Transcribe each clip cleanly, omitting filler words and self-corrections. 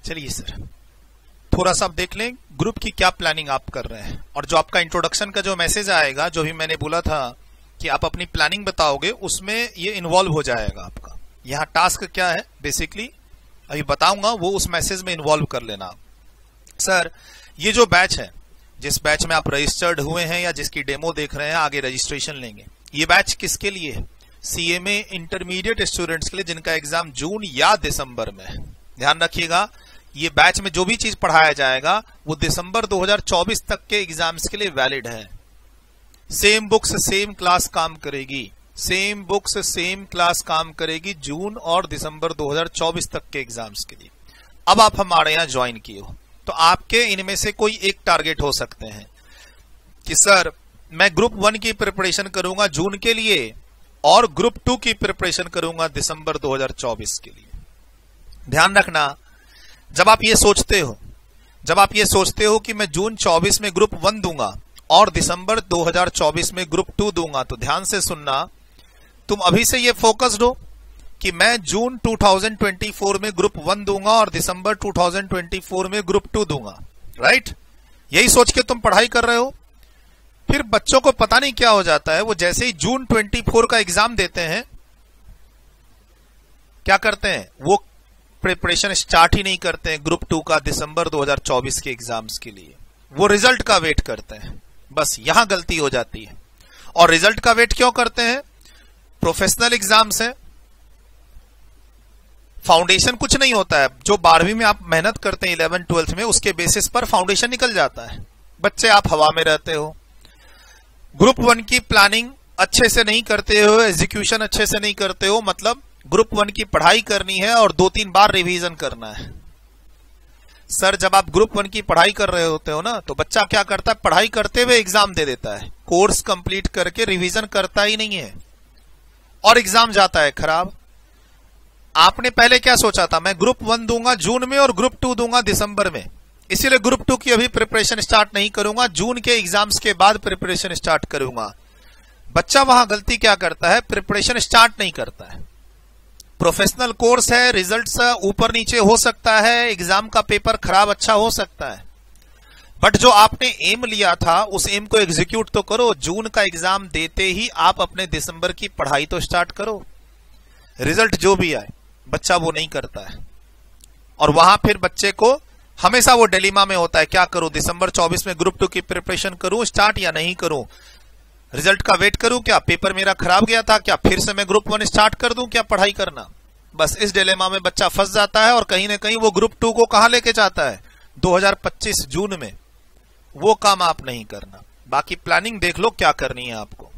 चलिए सर, थोड़ा सा आप देख लें ग्रुप की क्या प्लानिंग आप कर रहे हैं, और जो आपका इंट्रोडक्शन का जो मैसेज आएगा, जो भी मैंने बोला था कि आप अपनी प्लानिंग बताओगे, उसमें ये इन्वॉल्व हो जाएगा आपका। यहाँ टास्क क्या है बेसिकली अभी बताऊंगा, वो उस मैसेज में इन्वॉल्व कर लेना। सर ये जो बैच है, जिस बैच में आप रजिस्टर्ड हुए हैं या जिसकी डेमो देख रहे हैं, आगे रजिस्ट्रेशन लेंगे, ये बैच किसके लिए है? सीएमए इंटरमीडिएट स्टूडेंट्स के लिए जिनका एग्जाम जून या दिसंबर में है। ध्यान रखिएगा, ये बैच में जो भी चीज पढ़ाया जाएगा वो दिसंबर 2024 तक के एग्जाम्स के लिए वैलिड है। सेम बुक्स सेम क्लास काम करेगी, सेम बुक्स सेम क्लास काम करेगी जून और दिसंबर 2024 तक के एग्जाम्स के लिए। अब आप हमारे यहां ज्वाइन किए हो तो आपके इनमें से कोई एक टारगेट हो सकते हैं कि सर मैं ग्रुप 1 की प्रिपरेशन करूंगा जून के लिए और ग्रुप 2 की प्रिपरेशन करूंगा दिसंबर 2024 के लिए। ध्यान रखना, जब आप ये सोचते हो कि मैं जून 24 में ग्रुप 1 दूंगा और दिसंबर 2024 में ग्रुप 2 दूंगा, तो ध्यान से सुनना, तुम अभी से ये फोकस्ड हो कि मैं जून 2024 में ग्रुप 1 दूंगा और दिसंबर 2024 में ग्रुप 2 दूंगा, राइट? यही सोच के तुम पढ़ाई कर रहे हो। फिर बच्चों को पता नहीं क्या हो जाता है, वो जैसे ही जून 24 का एग्जाम देते हैं, क्या करते हैं, वो प्रिपरेशन स्टार्ट ही नहीं करते हैं ग्रुप 2 का दिसंबर 2024 के एग्जाम्स के लिए। वो रिजल्ट का वेट करते हैं। बस यहां गलती हो जाती है। और रिजल्ट का वेट क्यों करते हैं? प्रोफेशनल एग्जाम्स है, फाउंडेशन कुछ नहीं होता है। जो 12वीं में आप मेहनत करते हैं 11th 12th में, उसके बेसिस पर फाउंडेशन निकल जाता है। बच्चे आप हवा में रहते हो, ग्रुप 1 की प्लानिंग अच्छे से नहीं करते हो, एग्जीक्यूशन अच्छे से नहीं करते हो, मतलब ग्रुप 1 की पढ़ाई करनी है और 2-3 बार रिवीजन करना है। सर जब आप ग्रुप 1 की पढ़ाई कर रहे होते हो ना, तो बच्चा क्या करता है, पढ़ाई करते हुए एग्जाम दे देता है, कोर्स कंप्लीट करके रिवीजन करता ही नहीं है और एग्जाम जाता है खराब। आपने पहले क्या सोचा था, मैं ग्रुप 1 दूंगा जून में और ग्रुप 2 दूंगा दिसंबर में, इसीलिए ग्रुप 2 की अभी प्रिपरेशन स्टार्ट नहीं करूंगा, जून के एग्जाम्स के बाद प्रिपरेशन स्टार्ट करूंगा। बच्चा वहां गलती क्या करता है, प्रिपरेशन स्टार्ट नहीं करता है। प्रोफेशनल कोर्स है, रिजल्ट्स ऊपर नीचे हो सकता है, एग्जाम का पेपर खराब अच्छा हो सकता है, बट जो आपने एम लिया था उस एम को एग्जीक्यूट तो करो। जून का एग्जाम देते ही आप अपने दिसंबर की पढ़ाई तो स्टार्ट करो। रिजल्ट जो भी आए, बच्चा वो नहीं करता है और वहां फिर बच्चे को हमेशा वो डिलेमा में होता है, क्या करूं, दिसंबर 24 में ग्रुप 2 की प्रिपरेशन करूं स्टार्ट या नहीं करूं, रिजल्ट का वेट करूं, क्या पेपर मेरा खराब गया था, क्या फिर से मैं ग्रुप 1 स्टार्ट कर दूं, क्या पढ़ाई करना। बस इस डिलेमा में बच्चा फंस जाता है और कहीं ना कहीं वो ग्रुप 2 को कहां लेके जाता है, 2025 जून में। वो काम आप नहीं करना। बाकी प्लानिंग देख लो क्या करनी है आपको।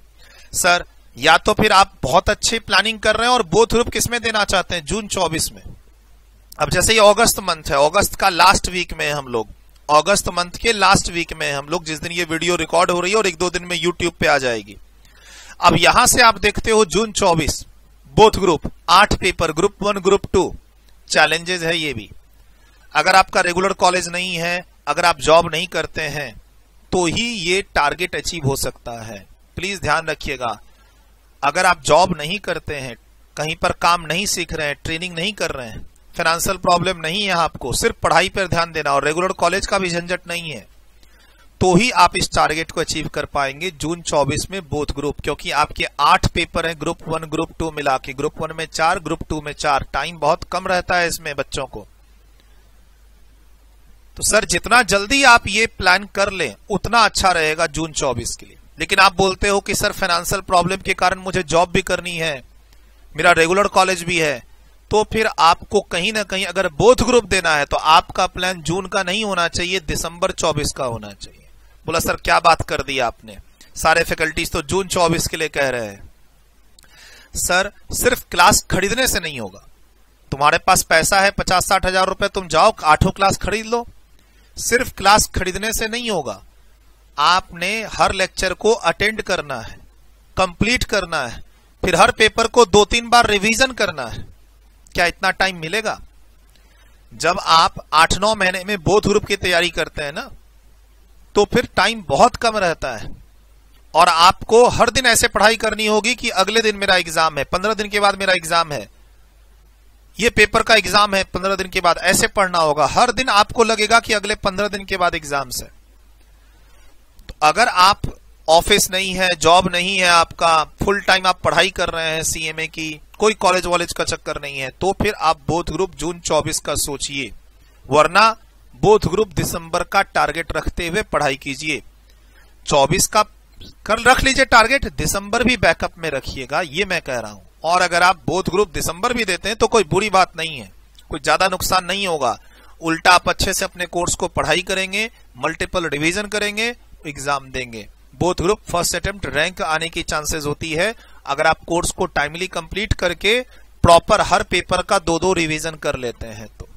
सर या तो फिर आप बहुत अच्छी प्लानिंग कर रहे हैं और बोथ ग्रुप किसमें देना चाहते हैं, जून 24 में। अब जैसे ये अगस्त मंथ है, अगस्त का लास्ट वीक में हम लोग, अगस्त मंथ के लास्ट वीक में हम लोग, जिस दिन ये वीडियो रिकॉर्ड हो रही है और 1-2 दिन में यूट्यूब पे आ जाएगी। अब यहां से आप देखते हो जून 24 both group 8 paper, group 1 group 2 challenges है ये भी। अगर आपका रेगुलर कॉलेज नहीं है, अगर आप जॉब नहीं करते हैं, तो ही ये टारगेट अचीव हो सकता है। प्लीज ध्यान रखिएगा, अगर आप जॉब नहीं करते हैं, कहीं पर काम नहीं सीख रहे हैं, ट्रेनिंग नहीं कर रहे हैं, फाइनेंशियल प्रॉब्लम नहीं है आपको, सिर्फ पढ़ाई पर ध्यान देना और रेगुलर कॉलेज का भी झंझट नहीं है, तो ही आप इस टारगेट को अचीव कर पाएंगे जून 24 में बोथ ग्रुप। क्योंकि आपके 8 पेपर हैं ग्रुप 1 ग्रुप 2 मिला के, ग्रुप 1 में 4 ग्रुप 2 में 4, टाइम बहुत कम रहता है इसमें बच्चों को। तो सर जितना जल्दी आप ये प्लान कर लें उतना अच्छा रहेगा जून 24 के लिए। लेकिन आप बोलते हो कि सर फाइनेंशियल प्रॉब्लम के कारण मुझे जॉब भी करनी है, मेरा रेगुलर कॉलेज भी है, तो फिर आपको कहीं ना कहीं अगर बोथ ग्रुप देना है तो आपका प्लान जून का नहीं होना चाहिए, दिसंबर 24 का होना चाहिए। बोला सर क्या बात कर दी आपने, सारे फैकल्टीज तो जून 24 के लिए कह रहे हैं। सर सिर्फ क्लास खरीदने से नहीं होगा। तुम्हारे पास पैसा है 50-60 हजार रुपए, तुम जाओ 8 क्लास खरीद लो। सिर्फ क्लास खरीदने से नहीं होगा, आपने हर लेक्चर को अटेंड करना है, कंप्लीट करना है, फिर हर पेपर को 2-3 बार रिवीजन करना है। क्या इतना टाइम मिलेगा? जब आप 8-9 महीने में बोथ ग्रुप की तैयारी करते हैं ना, तो फिर टाइम बहुत कम रहता है और आपको हर दिन ऐसे पढ़ाई करनी होगी कि अगले दिन मेरा एग्जाम है, 15 दिन के बाद मेरा एग्जाम है। ये पेपर का एग्जाम है 15 दिन के बाद, ऐसे पढ़ना होगा। हर दिन आपको लगेगा कि अगले 15 दिन के बाद एग्जाम्स है। तो अगर आप ऑफिस नहीं है, जॉब नहीं है आपका, फुल टाइम आप पढ़ाई कर रहे हैं सीएमए की, कोई कॉलेज वॉलेज का चक्कर नहीं है, तो फिर आप बोथ ग्रुप जून 24 का सोचिए, वरना बोथ ग्रुप दिसंबर का टारगेट रखते हुए पढ़ाई कीजिए। 24 का कर रख लीजिए टारगेट, दिसंबर भी बैकअप में रखिएगा, ये मैं कह रहा हूं। और अगर आप बोथ ग्रुप दिसंबर भी देते हैं तो कोई बुरी बात नहीं है, कोई ज्यादा नुकसान नहीं होगा। उल्टा आप अच्छे से अपने कोर्स को पढ़ाई करेंगे, मल्टीपल रिवीजन करेंगे, एग्जाम देंगे। Both group first attempt rank आने की चांसेस होती है अगर आप कोर्स को टाइमली कंप्लीट करके प्रॉपर हर पेपर का 2-2 रिवीजन कर लेते हैं तो।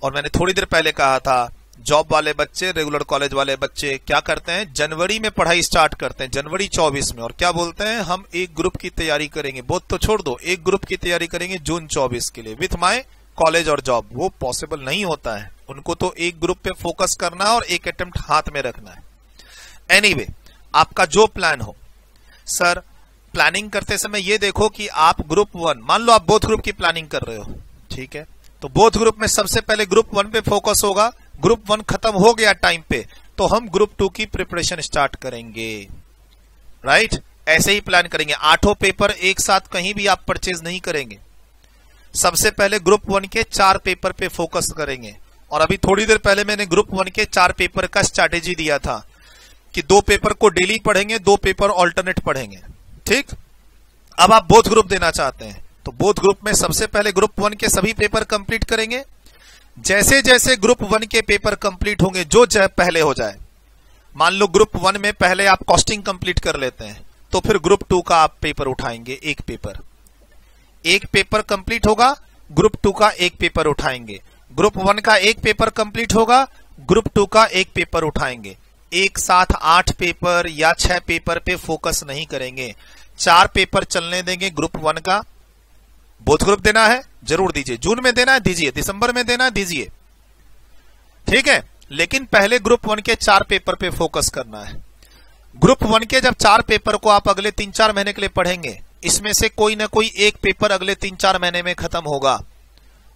और मैंने थोड़ी देर पहले कहा था, जॉब वाले बच्चे, रेगुलर कॉलेज वाले बच्चे क्या करते हैं, जनवरी में पढ़ाई स्टार्ट करते हैं, जनवरी 24 में, और क्या बोलते हैं, हम एक ग्रुप की तैयारी करेंगे। बोथ तो छोड़ दो, एक ग्रुप की तैयारी करेंगे जून 24 के लिए विथ माय कॉलेज और जॉब। वो पॉसिबल नहीं होता है, उनको तो एक ग्रुप पे फोकस करना है और एक अटेम्प्ट हाथ में रखना है। एनीवे, आपका जो प्लान हो, सर प्लानिंग करते समय ये देखो कि आप ग्रुप 1, मान लो आप बोथ ग्रुप की प्लानिंग कर रहे हो, ठीक है, तो बोथ ग्रुप में सबसे पहले ग्रुप 1 पे फोकस होगा। ग्रुप 1 खत्म हो गया टाइम पे तो हम ग्रुप 2 की प्रिपरेशन स्टार्ट करेंगे, राइट। ऐसे ही प्लान करेंगे, 8 पेपर एक साथ कहीं भी आप परचेज नहीं करेंगे। सबसे पहले ग्रुप 1 के 4 पेपर पे फोकस करेंगे। और अभी थोड़ी देर पहले मैंने ग्रुप 1 के 4 पेपर का स्ट्रैटेजी दिया था कि 2 पेपर को डेली पढ़ेंगे, 2 पेपर ऑल्टरनेट पढ़ेंगे, ठीक। अब आप बोथ ग्रुप देना चाहते हैं तो बोथ ग्रुप में सबसे पहले ग्रुप 1 के सभी पेपर कंप्लीट करेंगे। जैसे जैसे ग्रुप 1 के पेपर कंप्लीट होंगे, जो पहले हो जाए, मान लो ग्रुप 1 में पहले आप कॉस्टिंग कंप्लीट कर लेते हैं तो फिर ग्रुप 2 का आप पेपर उठाएंगे, एक पेपर कंप्लीट होगा, ग्रुप 2 का एक पेपर उठाएंगे। ग्रुप 1 का एक पेपर कंप्लीट होगा, ग्रुप 2 का एक पेपर उठाएंगे। एक साथ 8 पेपर या 6 पेपर पे फोकस नहीं करेंगे, 4 पेपर चलने देंगे ग्रुप 1 का। बोथ ग्रुप देना है जरूर दीजिए, जून में देना है दीजिए, दिसंबर में देना है दीजिए, ठीक है, लेकिन पहले ग्रुप 1 के 4 पेपर पे फोकस करना है। ग्रुप 1 के जब 4 पेपर को आप अगले 3-4 महीने के लिए पढ़ेंगे, इसमें से कोई ना कोई एक पेपर अगले 3-4 महीने में खत्म होगा,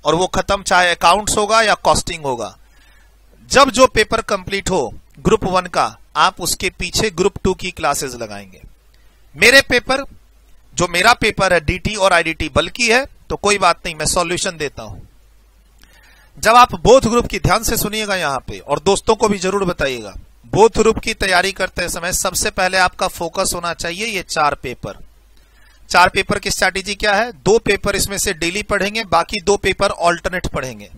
और वो खत्म चाहे अकाउंट्स होगा या कॉस्टिंग होगा। जब जो पेपर कंप्लीट हो ग्रुप 1 का, आप उसके पीछे ग्रुप 2 की क्लासेस लगाएंगे। जो मेरा पेपर है डीटी और आईडीटी बल्कि है, तो कोई बात नहीं, मैं सॉल्यूशन देता हूं। जब आप बोथ ग्रुप की, ध्यान से सुनिएगा यहां पे, और दोस्तों को भी जरूर बताइएगा, बोथ ग्रुप की तैयारी करते समय सबसे पहले आपका फोकस होना चाहिए ये 4 पेपर। 4 पेपर की स्ट्रैटेजी क्या है, 2 पेपर इसमें से डेली पढ़ेंगे, बाकी 2 पेपर ऑल्टरनेट पढ़ेंगे।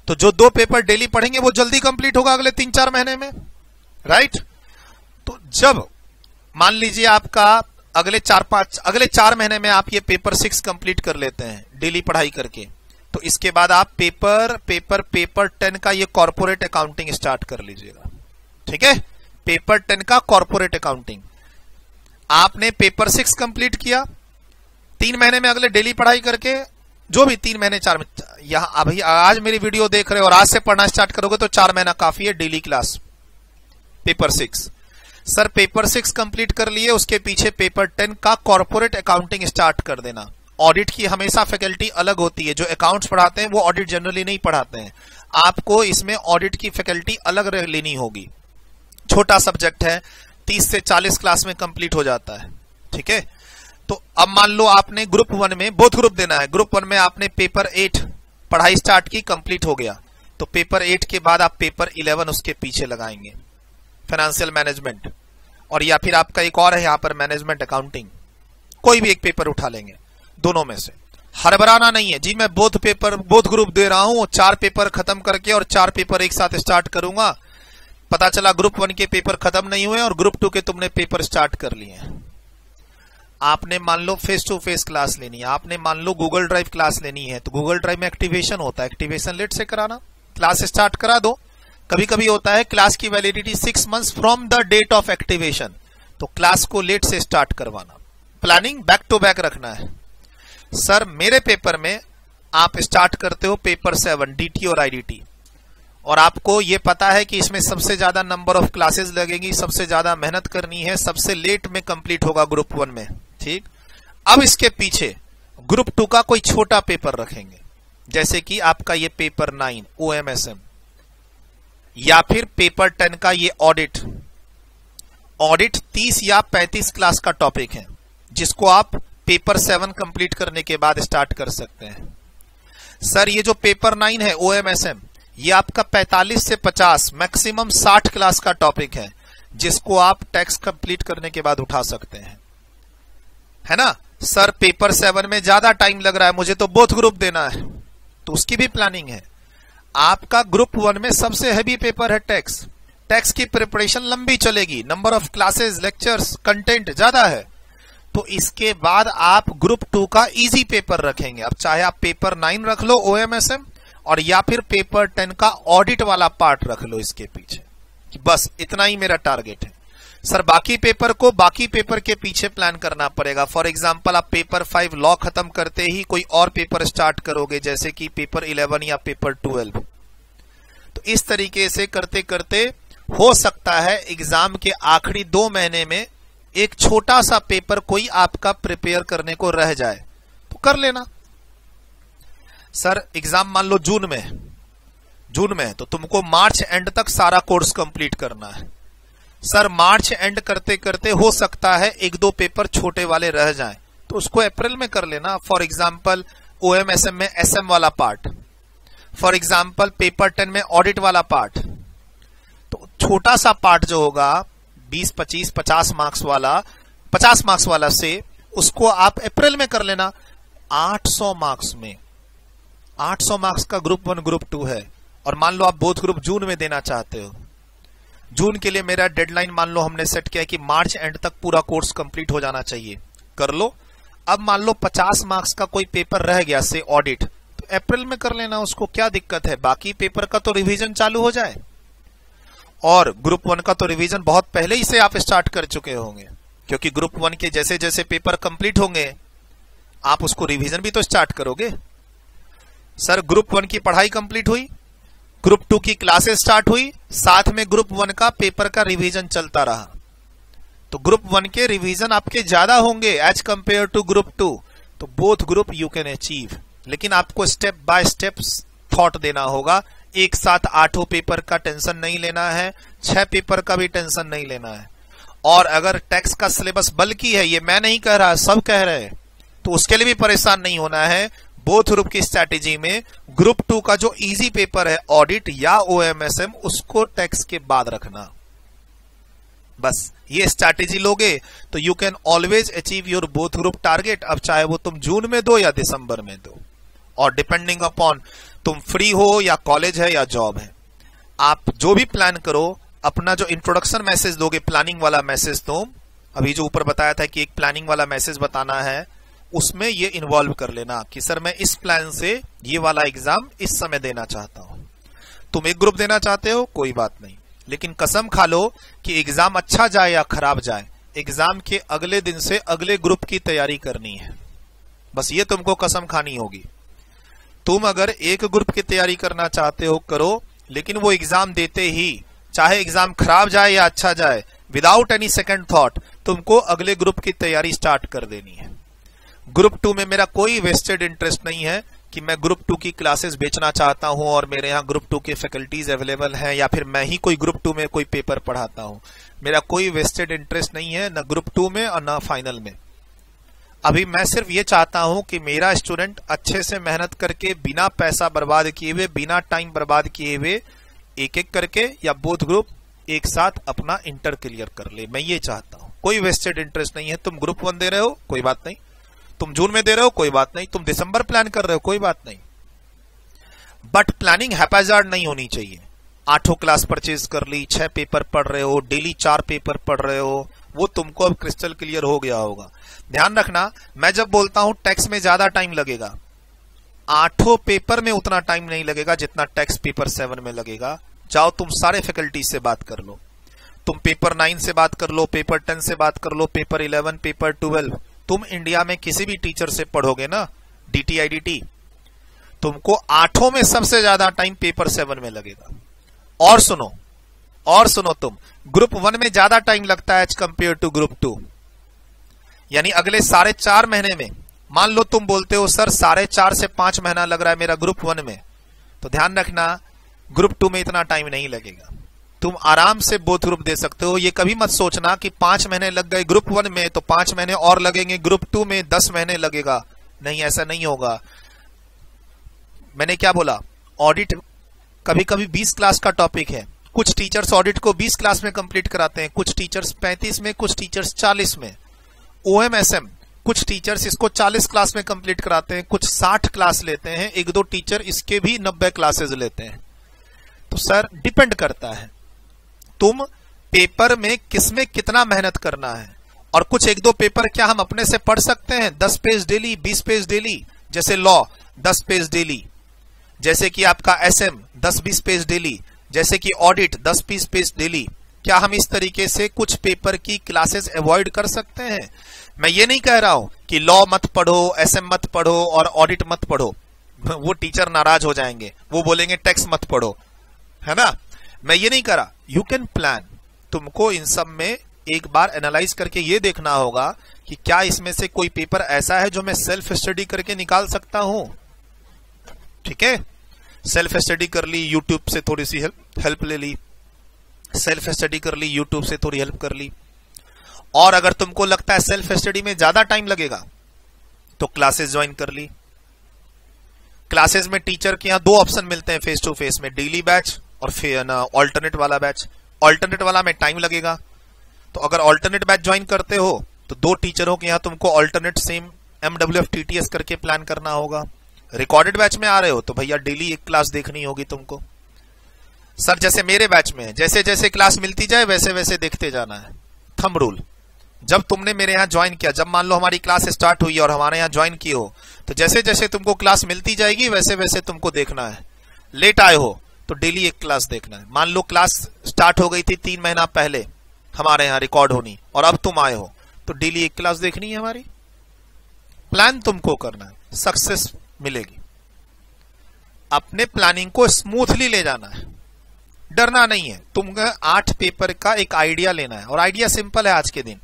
तो जो 2 पेपर डेली पढ़ेंगे वो जल्दी कंप्लीट होगा अगले 3-4 महीने में, राइट। तो जब मान लीजिए आपका अगले 4 महीने में आप ये पेपर 6 कंप्लीट कर लेते हैं डेली पढ़ाई करके, तो इसके बाद आप पेपर 10 का ये कॉर्पोरेट अकाउंटिंग स्टार्ट कर लीजिएगा, ठीक है। पेपर 10 का कॉर्पोरेट अकाउंटिंग आपने पेपर 6 कंप्लीट किया 3 महीने में, अगले डेली पढ़ाई करके, जो भी 3 महीने 4 महीने, यहां अभी आज मेरी वीडियो देख रहे हो और आज से पढ़ना स्टार्ट करोगे तो 4 महीना काफी है daily class. Paper 6 sir, paper 6 complete कर लिए, उसके पीछे पेपर 10 का कॉर्पोरेट अकाउंटिंग स्टार्ट कर देना। ऑडिट की हमेशा फैकल्टी अलग होती है, जो अकाउंट्स पढ़ाते हैं वो ऑडिट जनरली नहीं पढ़ाते हैं, आपको इसमें ऑडिट की फैकल्टी अलग लेनी होगी। छोटा सब्जेक्ट है, 30 से 40 क्लास में कंप्लीट हो जाता है, ठीक है। तो अब मान लो आपने ग्रुप 1 में, बोथ ग्रुप देना है, ग्रुप 1 में आपने पेपर 8 पढ़ाई स्टार्ट की, कंप्लीट हो गया, तो पेपर 8 के बाद आप पेपर 11 उसके पीछे लगाएंगे, फाइनेंशियल मैनेजमेंट, और या फिर आपका एक और है यहां पर मैनेजमेंट अकाउंटिंग, कोई भी एक पेपर उठा लेंगे दोनों में से। हड़बड़ाना नहीं है जी, मैं बोथ ग्रुप दे रहा हूं, 4 पेपर खत्म करके और 4 पेपर एक साथ स्टार्ट करूंगा, पता चला ग्रुप 1 के पेपर खत्म नहीं हुए और ग्रुप 2 के तुमने पेपर स्टार्ट कर लिए। आपने मान लो फेस टू फेस क्लास लेनी है, आपने मान लो गूगल ड्राइव क्लास लेनी है, तो गूगल ड्राइव में एक्टिवेशन होता है, एक्टिवेशन लेट से कराना, क्लास स्टार्ट करा दो। कभी कभी होता है क्लास की validity 6 months from the date of activation, तो क्लास को लेट से स्टार्ट करवाना। प्लानिंग बैक टू बैक रखना है। सर मेरे पेपर में आप स्टार्ट करते हो पेपर 7 डीटी और आईडीटी, और आपको ये पता है कि इसमें सबसे ज्यादा नंबर ऑफ क्लासेस लगेगी, सबसे ज्यादा मेहनत करनी है, सबसे लेट में कंप्लीट होगा ग्रुप 1 में, ठीक। अब इसके पीछे ग्रुप 2 का कोई छोटा पेपर रखेंगे, जैसे कि आपका ये पेपर 9 OMSM, या फिर पेपर 10 का ये ऑडिट 30 या 35 क्लास का टॉपिक है, जिसको आप पेपर 7 कंप्लीट करने के बाद स्टार्ट कर सकते हैं। सर ये जो पेपर 9 है OMSM, ये आपका 45 से 50 मैक्सिमम 60 क्लास का टॉपिक है, जिसको आप टैक्स कंप्लीट करने के बाद उठा सकते हैं, है ना। सर पेपर 7 में ज्यादा टाइम लग रहा है, मुझे तो बोथ ग्रुप देना है, तो उसकी भी प्लानिंग है। आपका ग्रुप 1 में सबसे हैवी पेपर है टैक्स की प्रिपरेशन लंबी चलेगी, number of classes, lectures, content ज्यादा है, तो इसके बाद आप ग्रुप 2 का इजी पेपर रखेंगे। अब चाहे आप पेपर 9 रख लो OMSM, और या फिर पेपर 10 का ऑडिट वाला पार्ट रख लो इसके पीछे, बस इतना ही मेरा टारगेट है। सर बाकी पेपर को बाकी पेपर के पीछे प्लान करना पड़ेगा। फॉर एग्जांपल आप पेपर 5 लॉ खत्म करते ही कोई और पेपर स्टार्ट करोगे, जैसे कि पेपर 11 या पेपर 12, तो इस तरीके से करते करते हो सकता है एग्जाम के आखिरी 2 महीने में एक छोटा सा पेपर कोई आपका प्रिपेयर करने को रह जाए, तो कर लेना। सर एग्जाम मान लो जून में, तो तुमको मार्च एंड तक सारा कोर्स कंप्लीट करना है। सर मार्च एंड करते करते हो सकता है 1-2 पेपर छोटे वाले रह जाएं, तो उसको अप्रैल में कर लेना। फॉर एग्जांपल OMSM में SM वाला पार्ट, फॉर एग्जांपल पेपर 10 में ऑडिट वाला पार्ट, तो छोटा सा पार्ट जो होगा 20, 25, 50 मार्क्स वाला से उसको आप अप्रैल में कर लेना। 800 मार्क्स का ग्रुप 1 ग्रुप 2 है, और मान लो आप बोथ ग्रुप जून में देना चाहते हो। जून के लिए मेरा डेडलाइन मान लो हमने सेट किया है कि मार्च एंड तक पूरा कोर्स कंप्लीट हो जाना चाहिए, कर लो। अब मान लो 50 मार्क्स का कोई पेपर रह गया से ऑडिट, तो अप्रैल में कर लेना, उसको क्या दिक्कत है। बाकी पेपर का तो रिवीजन चालू हो जाए, और ग्रुप 1 का तो रिवीजन बहुत पहले ही से आप स्टार्ट कर चुके होंगे, क्योंकि ग्रुप 1 के जैसे जैसे पेपर कंप्लीट होंगे आप उसको रिवीजन भी तो स्टार्ट करोगे। सर ग्रुप 1 की पढ़ाई कंप्लीट हुई, ग्रुप 2 की क्लासेस स्टार्ट हुई, साथ में ग्रुप 1 का पेपर का रिवीजन चलता रहा, तो ग्रुप 1 के रिवीजन आपके ज्यादा होंगे एज कंपेयर टू ग्रुप 2, तो both group you can achieve. लेकिन आपको स्टेप बाय स्टेप थॉट देना होगा। एक साथ 8 पेपर का टेंशन नहीं लेना है, 6 पेपर का भी टेंशन नहीं लेना है। और अगर टैक्स का सिलेबस बल्कि है, ये मैं नहीं कह रहा, सब कह रहे हैं, तो उसके लिए भी परेशान नहीं होना है। बोथ ग्रुप की स्ट्रैटेजी में ग्रुप 2 का जो इजी पेपर है ऑडिट या OMSM, उसको टैक्स के बाद रखना। बस ये स्ट्रैटेजी लोगे तो you can always achieve your both group target. अब चाहे वो तुम जून में दो या दिसंबर में दो, और डिपेंडिंग अपॉन तुम फ्री हो या कॉलेज है या जॉब है, आप जो भी प्लान करो, अपना जो इंट्रोडक्शन मैसेज दोगे, प्लानिंग वाला मैसेज, तुम अभी जो ऊपर बताया था कि एक प्लानिंग वाला मैसेज बताना है, उसमें ये इन्वॉल्व कर लेना कि सर मैं इस प्लान से ये वाला एग्जाम इस समय देना चाहता हूं। तुम एक ग्रुप देना चाहते हो, कोई बात नहीं, लेकिन कसम खा लो कि एग्जाम अच्छा जाए या खराब जाए, एग्जाम के अगले दिन से अगले ग्रुप की तैयारी करनी है। बस ये तुमको कसम खानी होगी। तुम अगर एक ग्रुप की तैयारी करना चाहते हो, करो, लेकिन वो एग्जाम देते ही, चाहे एग्जाम खराब जाए या अच्छा जाए, विदाउट एनी सेकंड थॉट तुमको अगले ग्रुप की तैयारी स्टार्ट कर देनी है। ग्रुप 2 में मेरा कोई वेस्टेड इंटरेस्ट नहीं है कि मैं ग्रुप 2 की क्लासेस बेचना चाहता हूं और मेरे यहाँ ग्रुप 2 के फैकल्टीज अवेलेबल हैं, या फिर मैं ही कोई ग्रुप 2 में कोई पेपर पढ़ाता हूं। मेरा कोई वेस्टेड इंटरेस्ट नहीं है, न ग्रुप 2 में और न फाइनल में। अभी मैं सिर्फ ये चाहता हूं कि मेरा स्टूडेंट अच्छे से मेहनत करके, बिना पैसा बर्बाद किए हुए, बिना टाइम बर्बाद किए हुए, एक एक करके या बोथ ग्रुप एक साथ अपना इंटर क्लियर कर ले। मैं ये चाहता हूं, कोई वेस्टेड इंटरेस्ट नहीं है। तुम ग्रुप 1 दे रहे हो, कोई बात नहीं, तुम जून में दे रहे हो, कोई बात नहीं, तुम दिसंबर प्लान कर रहे हो, कोई बात नहीं, बट प्लानिंग हैप्पीजार्ड नहीं होनी चाहिए। 8 क्लास परचेज कर ली, 6 पेपर पढ़ रहे हो, डेली 4 पेपर पढ़ रहे हो, वो तुमको अब क्रिस्टल क्लियर हो गया होगा। ध्यान रखना, मैं जब बोलता हूं टैक्स में ज्यादा टाइम लगेगा, 8 पेपर में उतना टाइम नहीं लगेगा जितना टैक्स पेपर 7 में लगेगा। जाओ तुम सारे फैकल्टी से बात कर लो, तुम पेपर 9 से बात कर लो, पेपर 10 से बात कर लो, पेपर 11, पेपर 12, तुम इंडिया में किसी भी टीचर से पढ़ोगे ना, DT IDT, तुमको 8 में सबसे ज्यादा टाइम पेपर 7 में लगेगा। और सुनो तुम, ग्रुप 1 में ज्यादा टाइम लगता है एज कंपेयर टू ग्रुप 2, यानी अगले 4.5 महीने में मान लो तुम बोलते हो सर 4.5 से 5 महीना लग रहा है मेरा ग्रुप 1 में, तो ध्यान रखना ग्रुप 2 में इतना टाइम नहीं लगेगा। तुम आराम से बोथ ग्रुप दे सकते हो। ये कभी मत सोचना कि 5 महीने लग गए ग्रुप 1 में तो 5 महीने और लगेंगे ग्रुप 2 में 10 महीने लगेगा। नहीं, ऐसा नहीं होगा। मैंने क्या बोला, ऑडिट कभी कभी 20 क्लास का टॉपिक है। कुछ टीचर्स ऑडिट को 20 क्लास में कंप्लीट कराते हैं, कुछ टीचर्स 35 में, कुछ टीचर्स 40 में। OMSM कुछ टीचर्स इसको 40 क्लास में कंप्लीट कराते हैं, कुछ 60 क्लास लेते हैं, एक दो टीचर इसके भी 90 क्लासेस लेते हैं। तो सर डिपेंड करता है तुम पेपर में किसमें कितना मेहनत करना है। और कुछ एक दो पेपर क्या हम अपने से पढ़ सकते हैं 10 पेज डेली, 20 पेज डेली, जैसे लॉ 10 पेज डेली, जैसे कि आपका SM 10-20 पेज डेली, जैसे कि ऑडिट 10-20 पेज डेली। क्या हम इस तरीके से कुछ पेपर की क्लासेस अवॉइड कर सकते हैं? मैं ये नहीं कह रहा हूं कि लॉ मत पढ़ो, SM मत पढ़ो और ऑडिट मत पढ़ो, वो टीचर नाराज हो जाएंगे, वो बोलेंगे टैक्स मत पढ़ो, है ना। मैं ये नहीं कह रहा। You can plan. तुमको इन सब में एक बार एनालाइज करके ये देखना होगा कि क्या इसमें से कोई पेपर ऐसा है जो मैं सेल्फ स्टडी करके निकाल सकता हूं। ठीक है, सेल्फ स्टडी कर ली, यूट्यूब से थोड़ी सी हेल्प ले ली, सेल्फ स्टडी कर ली, यूट्यूब से थोड़ी हेल्प कर ली। और अगर तुमको लगता है सेल्फ स्टडी में ज्यादा टाइम लगेगा तो क्लासेस ज्वाइन कर ली। क्लासेस में टीचर के यहां 2 ऑप्शन मिलते हैं फेस टू फेस में, डेली बैच और फिर ऑल्टरनेट वाला बैच। ऑल्टरनेट वाला में टाइम लगेगा, तो अगर ऑल्टरनेट बैच ज्वाइन करते हो तो 2 टीचरों के यहां तुमको ऑल्टरनेट सेम MWF TTS करके प्लान करना होगा। रिकॉर्डेड बैच में आ रहे हो तो भैया डेली एक क्लास देखनी होगी तुमको। सर जैसे मेरे बैच में जैसे जैसे क्लास मिलती जाए वैसे वैसे देखते जाना है। थंब रूल, जब तुमने मेरे यहाँ ज्वाइन किया, जब मान लो हमारी क्लास स्टार्ट हुई और हमारे यहाँ ज्वाइन की हो, तो जैसे जैसे तुमको क्लास मिलती जाएगी वैसे वैसे तुमको देखना है। लेट आए हो तो डेली एक क्लास देखना है। मान लो क्लास स्टार्ट हो गई थी 3 महीना पहले हमारे यहाँ रिकॉर्ड होनी, और अब तुम आए हो तो डेली एक क्लास देखनी है हमारी। प्लान तुमको करना है, सक्सेस मिलेगी। अपने प्लानिंग को स्मूथली ले जाना है, डरना नहीं है। तुमको 8 पेपर का एक आइडिया लेना है, और आइडिया सिंपल है। आज के दिन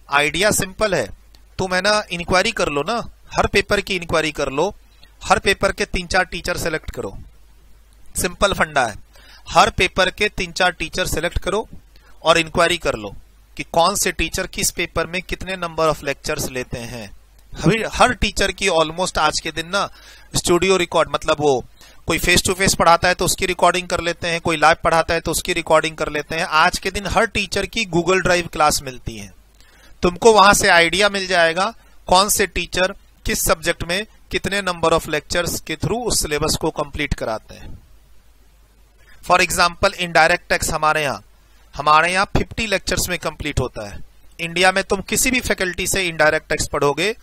आइडिया सिंपल है। तुम है ना इंक्वायरी कर लो ना, हर पेपर की इंक्वायरी कर लो, हर पेपर के 3-4 टीचर सेलेक्ट करो। सिंपल फंडा है, हर पेपर के 3-4 टीचर सेलेक्ट करो और इंक्वायरी कर लो कि कौन से टीचर किस पेपर में कितने नंबर ऑफ लेक्चर्स लेते हैं। हर टीचर की ऑलमोस्ट आज के दिन ना स्टूडियो रिकॉर्ड, मतलब वो कोई फेस टू फेस पढ़ाता है तो उसकी रिकॉर्डिंग कर लेते हैं, कोई लाइव पढ़ाता है तो उसकी रिकॉर्डिंग कर लेते हैं। आज के दिन हर टीचर की गूगल ड्राइव क्लास मिलती है, तुमको वहां से आइडिया मिल जाएगा कौन से टीचर किस सब्जेक्ट में कितने नंबर ऑफ लेक्चर्स के थ्रू उस सिलेबस को कंप्लीट कराते हैं। फॉर एग्जाम्पल इनडायरेक्ट टैक्स हमारे यहाँ 50 लेक्चर्स में कंप्लीट होता है। इंडिया में तुम किसी भी फैकल्टी से इनडायरेक्ट टैक्स पढ़ोगे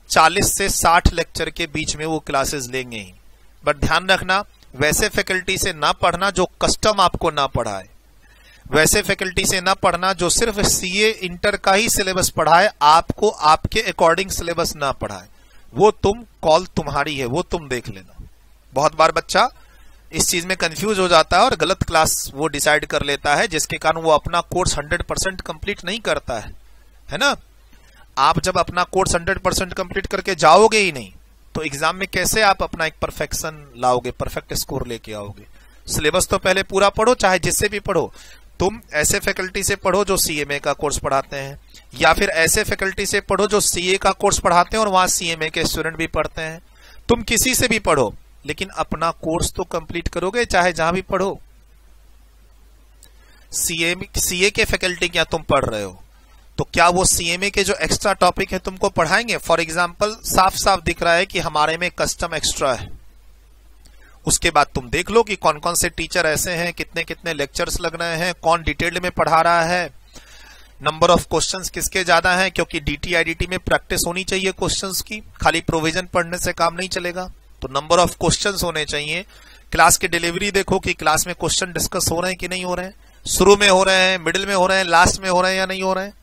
40 से 60 लेक्चर के बीच में वो क्लासेस लेंगे ही। बट ध्यान रखना, वैसे फैकल्टी से ना पढ़ना जो कस्टम आपको ना पढ़ाए, वैसे फैकल्टी से ना पढ़ना जो सिर्फ CA इंटर का ही सिलेबस पढ़ाए, आपको आपके अकॉर्डिंग सिलेबस ना पढ़ाए। वो तुम कॉल तुम्हारी है, वो तुम देख लेना। बहुत बार बच्चा इस चीज में कंफ्यूज हो जाता है और गलत क्लास वो डिसाइड कर लेता है, जिसके कारण वो अपना कोर्स 100% कंप्लीट नहीं करता है ना। आप जब अपना कोर्स 100% कंप्लीट करके जाओगे ही नहीं तो एग्जाम में कैसे आप अपना एक परफेक्शन लाओगे, परफेक्ट स्कोर लेके आओगे। सिलेबस तो पहले पूरा पढ़ो, चाहे जिससे भी पढ़ो। तुम ऐसे फैकल्टी से पढ़ो जो CMA का कोर्स पढ़ाते हैं, या फिर ऐसे फैकल्टी से पढ़ो जो CA का कोर्स पढ़ाते हैं और वहां CMA के स्टूडेंट भी पढ़ते हैं। तुम किसी से भी पढ़ो, लेकिन अपना कोर्स तो कंप्लीट करोगे चाहे जहां भी पढ़ो। CA के फैकल्टी क्या तुम पढ़ रहे हो तो क्या वो CMA के जो एक्स्ट्रा टॉपिक है तुमको पढ़ाएंगे? फॉर एग्जाम्पल साफ साफ दिख रहा है कि हमारे में कस्टम एक्स्ट्रा है। उसके बाद तुम देख लो कि कौन कौन से टीचर ऐसे हैं, कितने कितने लेक्चर्स लग रहे हैं, कौन डिटेल्ड में पढ़ा रहा है, नंबर ऑफ क्वेश्चंस किसके ज्यादा हैं, क्योंकि DT IDT में प्रैक्टिस होनी चाहिए क्वेश्चंस की, खाली प्रोविजन पढ़ने से काम नहीं चलेगा। तो नंबर ऑफ क्वेश्चंस होने चाहिए। क्लास की डिलीवरी देखो कि क्लास में क्वेश्चन डिस्कस हो रहे हैं कि नहीं हो रहे हैं, शुरू में हो रहे हैं, मिडिल में हो रहे हैं, लास्ट में हो रहे हैं या नहीं हो रहे हैं।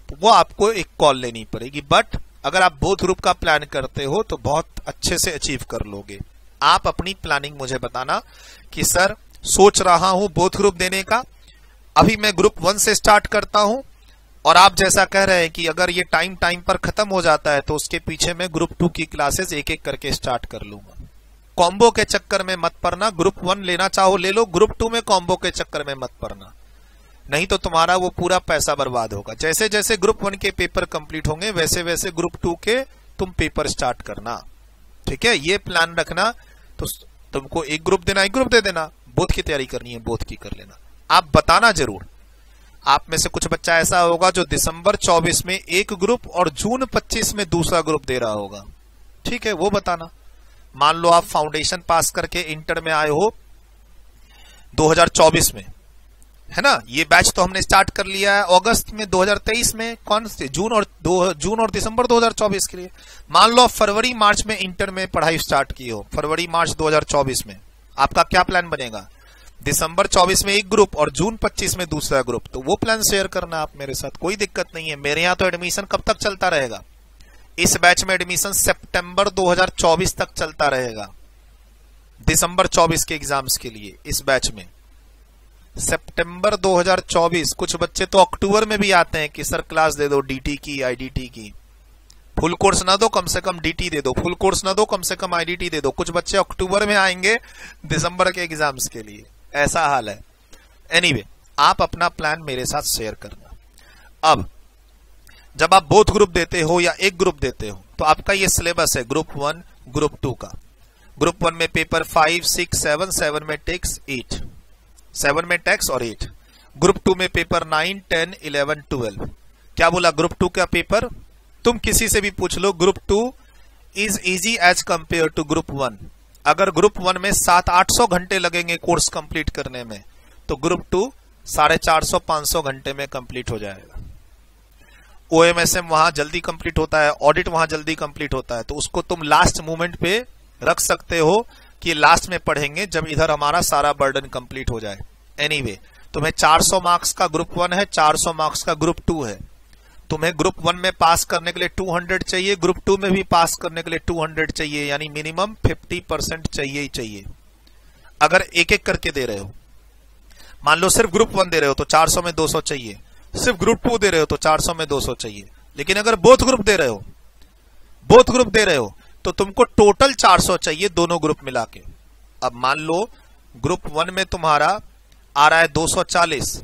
तो वो आपको एक कॉल लेनी पड़ेगी। बट अगर आप बोथ ग्रुप का प्लान करते हो तो बहुत अच्छे से अचीव कर लोगे। आप अपनी प्लानिंग मुझे बताना कि सर सोच रहा हूं बोथ ग्रुप देने का, अभी मैं ग्रुप 1 से स्टार्ट करता हूं और आप जैसा कह रहे हैं कि अगर ये टाइम पर खत्म हो जाता है तो उसके पीछे मैं ग्रुप 2 की क्लासेस एक एक करके स्टार्ट कर लूंगा। कॉम्बो के चक्कर में मत पड़ना, ग्रुप 1 लेना चाहो ले लो, ग्रुप 2 में कॉम्बो के चक्कर में मत पड़ना, नहीं तो तुम्हारा वो पूरा पैसा बर्बाद होगा। जैसे जैसे ग्रुप 1 के पेपर कंप्लीट होंगे वैसे वैसे ग्रुप 2 के तुम पेपर स्टार्ट करना, ठीक है। ये प्लान रखना। तो तुमको एक ग्रुप देना एक ग्रुप दे देना, बोथ की तैयारी करनी है बोथ की कर लेना। आप बताना जरूर, आप में से कुछ बच्चा ऐसा होगा जो दिसंबर 24 में एक ग्रुप और जून 25 में दूसरा ग्रुप दे रहा होगा, ठीक है, वो बताना। मान लो आप फाउंडेशन पास करके इंटर में आए हो 2024 में, है ना, ये बैच तो हमने स्टार्ट कर लिया है अगस्त में 2023 में, कौन से जून और दिसंबर 2024 के लिए। मान लो फरवरी मार्च में इंटर में पढ़ाई स्टार्ट की हो, फरवरी मार्च 2024 में, आपका क्या प्लान बनेगा? दिसंबर 24 में एक ग्रुप और जून 25 में दूसरा ग्रुप। तो वो प्लान शेयर करना आप मेरे साथ, कोई दिक्कत नहीं है। मेरे यहाँ तो एडमिशन कब तक चलता रहेगा? इस बैच में एडमिशन सितंबर 2024 तक चलता रहेगा, दिसंबर 24 के एग्जाम्स के लिए। इस बैच में सितंबर 2024, कुछ बच्चे तो अक्टूबर में भी आते हैं कि सर क्लास दे दो डीटी की, आईडीटी की। फुल कोर्स ना दो, कम से कम डीटी दे दो, फुल कोर्स ना दो, कम से कम आईडीटी दे दो। कुछ बच्चे अक्टूबर में आएंगे दिसंबर के एग्जाम्स के लिए, ऐसा हाल है। एनीवे, आप अपना प्लान मेरे साथ शेयर करना। अब जब आप बोथ ग्रुप देते हो या एक ग्रुप देते हो तो आपका ये सिलेबस है ग्रुप 1 ग्रुप 2 का। ग्रुप 1 में पेपर 5, 6, 7, 7 में टेक्स 8, 7 में टेक्स और 8। ग्रुप 2 में पेपर 9, 10, 11, 12। क्या बोला? ग्रुप 2 का पेपर तुम किसी से भी पूछ लो, group 2 is easy as compare to group 1। अगर ग्रुप 1 में 700-800 घंटे लगेंगे कोर्स कंप्लीट करने में, तो ग्रुप 2 450-500 घंटे में कंप्लीट हो जाएगा। OMSM वहां जल्दी कंप्लीट होता है, ऑडिट वहां जल्दी कंप्लीट होता है, तो उसको तुम लास्ट मोमेंट पे रख सकते हो कि लास्ट में पढ़ेंगे जब इधर हमारा सारा बर्डन कंप्लीट हो जाए। एनीवे, तुम्हें 400 मार्क्स का ग्रुप 1 है, 400 मार्क्स का ग्रुप 2 है। तुम्हें ग्रुप 1 में पास करने के लिए 200 चाहिए, ग्रुप 2 में भी पास करने के लिए 200 चाहिए, यानी मिनिमम 50% चाहिए ही चाहिए। अगर एक एक करके दे रहे हो, मान लो सिर्फ ग्रुप 1 दे रहे हो तो 400 में 200 चाहिए, सिर्फ ग्रुप 2 दे रहे हो तो 400 में 200 चाहिए। लेकिन अगर बोथ ग्रुप दे रहे हो तो तुमको टोटल 400 चाहिए दोनों ग्रुप मिला के। अब मान लो ग्रुप 1 में तुम्हारा आ रहा है 240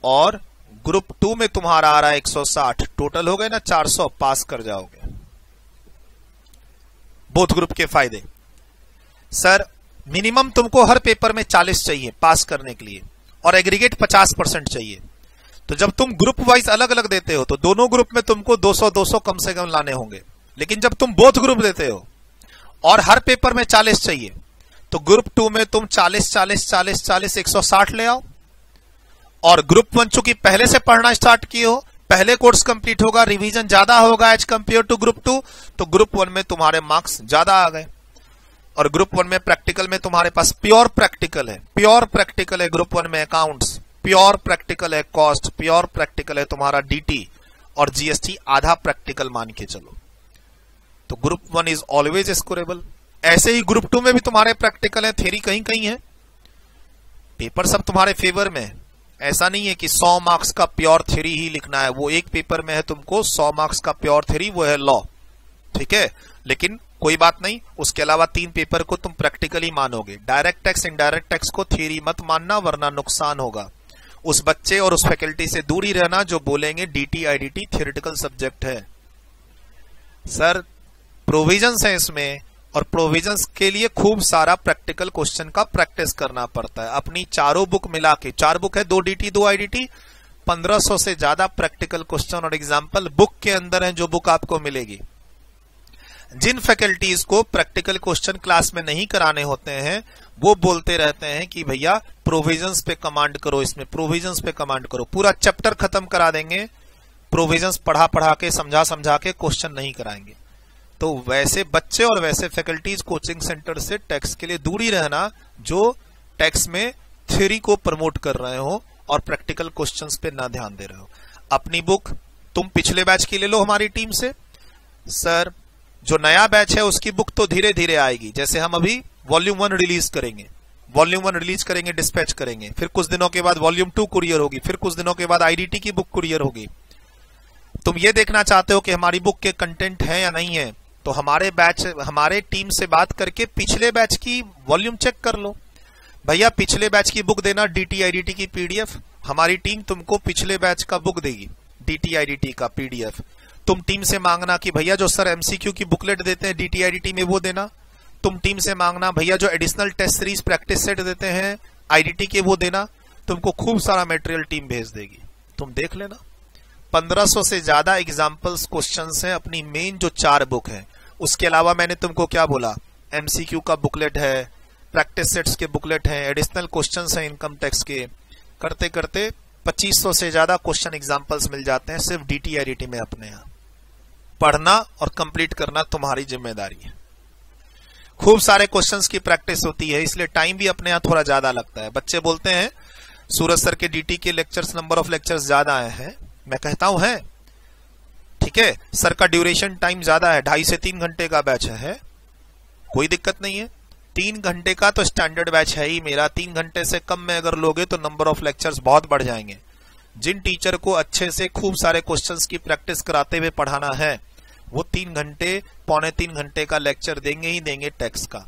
और ग्रुप 2 में तुम्हारा आ रहा है 160, टोटल हो गए ना 400, पास कर जाओगे। बोथ ग्रुप के फायदे, सर मिनिमम तुमको हर पेपर में 40 चाहिए पास करने के लिए और एग्रीगेट 50% चाहिए। तो जब तुम ग्रुप वाइज अलग अलग देते हो तो दोनों ग्रुप में तुमको 200-200 कम से कम लाने होंगे। लेकिन जब तुम बोथ ग्रुप देते हो और हर पेपर में 40 चाहिए तो ग्रुप 2 में तुम 40-40-40-40 160 ले आओ। और ग्रुप 1 चूंकि पहले से पढ़ना स्टार्ट किए हो, पहले कोर्स कंप्लीट होगा, रिवीजन ज्यादा होगा एज कंपेयर टू ग्रुप 2, तो ग्रुप 1 में तुम्हारे मार्क्स ज्यादा आ गए। और ग्रुप 1 में प्रैक्टिकल में तुम्हारे पास प्योर प्रैक्टिकल है ग्रुप 1 में अकाउंट्स, प्योर प्रैक्टिकल है कॉस्ट, प्योर प्रैक्टिकल है तुम्हारा डीटी और जीएसटी आधा प्रैक्टिकल मान के चलो। तो ग्रुप 1 इज ऑलवेज स्कोरेबल। ऐसे ही ग्रुप 2 में भी तुम्हारे प्रैक्टिकल है, थ्योरी कहीं कहीं है, पेपर सब तुम्हारे फेवर में है। ऐसा नहीं है कि 100 मार्क्स का प्योर थ्योरी ही लिखना है, वो एक पेपर में है तुमको 100 मार्क्स का प्योर थ्योरी, वो है लॉ, ठीक है। लेकिन कोई बात नहीं, उसके अलावा 3 पेपर को तुम प्रैक्टिकली मानोगे। डायरेक्ट टैक्स इनडायरेक्ट टैक्स को थ्योरी मत मानना वरना नुकसान होगा। उस बच्चे और उस फैकल्टी से दूर ही रहना जो बोलेंगे डीटी आईडीटी थ्योरेटिकल सब्जेक्ट है। सर प्रोविजंस है इसमें, और प्रोविजंस के लिए खूब सारा प्रैक्टिकल क्वेश्चन का प्रैक्टिस करना पड़ता है। अपनी चारों बुक मिला के, 4 बुक है, 2 डीटी 2 आईडीटी, 1500 से ज्यादा प्रैक्टिकल क्वेश्चन और एग्जाम्पल बुक के अंदर है जो बुक आपको मिलेगी। जिन फैकल्टीज को प्रैक्टिकल क्वेश्चन क्लास में नहीं कराने होते हैं वो बोलते रहते हैं कि भैया प्रोविजंस पे कमांड करो, इसमें प्रोविजंस पे कमांड करो, पूरा चैप्टर खत्म करा देंगे, प्रोविजंस पढ़ा के समझा के क्वेश्चन नहीं कराएंगे। तो वैसे बच्चे और वैसे फैकल्टीज कोचिंग सेंटर से टैक्स के लिए दूरी रहना जो टैक्स में थ्योरी को प्रमोट कर रहे हो और प्रैक्टिकल क्वेश्चंस पे ना ध्यान दे रहे हो। अपनी बुक तुम पिछले बैच की ले लो हमारी टीम से। सर जो नया बैच है उसकी बुक तो धीरे धीरे आएगी, जैसे हम अभी वॉल्यूम 1 रिलीज करेंगे, डिस्पैच करेंगे, फिर कुछ दिनों के बाद वॉल्यूम 2 कुरियर होगी, फिर कुछ दिनों के बाद आईडीटी की बुक कुरियर होगी। तुम ये देखना चाहते हो कि हमारी बुक के कंटेंट है या नहीं है, तो हमारे टीम से बात करके पिछले बैच की वॉल्यूम चेक कर लो। भैया पिछले बैच की बुक देना, DT-IDT की PDF, हमारी टीम तुमको पिछले बैच का बुक देगी, DT-IDT का PDF। तुम टीम से मांगना कि भैया जो सर MCQ की बुकलेट देते हैं DT-IDT में वो देना। तुम टीम से मांगना भैया जो additional test series practice set देते हैं IDT के वो देना। तुमको खूब सारा मटेरियल टीम भेज देगी, तुम देख लेना। 1500 से ज्यादा एग्जाम्पल्स क्वेश्चंस हैं अपनी मेन जो 4 बुक है। उसके अलावा मैंने तुमको क्या बोला, MCQ का बुकलेट है, प्रैक्टिस सेट्स के बुकलेट हैं, एडिशनल क्वेश्चंस हैं इनकम टैक्स के। करते करते 2500 से ज्यादा क्वेश्चन एग्जाम्पल्स मिल जाते हैं सिर्फ DT-IDT में अपने यहाँ। पढ़ना और कंप्लीट करना तुम्हारी जिम्मेदारी है। खूब सारे क्वेश्चंस की प्रैक्टिस होती है, इसलिए टाइम भी अपने यहाँ थोड़ा ज्यादा लगता है। बच्चे बोलते हैं सूरज सर के DT के लेक्चर्स, नंबर ऑफ लेक्चर्स ज्यादा आए हैं। मैं कहता हूं है ठीक है, सर का ड्यूरेशन टाइम ज्यादा है, 2.5 से 3 घंटे का बैच है, कोई दिक्कत नहीं है। 3 घंटे का तो स्टैंडर्ड बैच है ही मेरा। 3 घंटे से कम में अगर लोगे तो नंबर ऑफ लेक्चर्स बहुत बढ़ जाएंगे। जिन टीचर को अच्छे से खूब सारे क्वेश्चंस की प्रैक्टिस कराते हुए पढ़ाना है, वो 3 घंटे, पौने 3 घंटे का लेक्चर देंगे ही देंगे टैक्स का।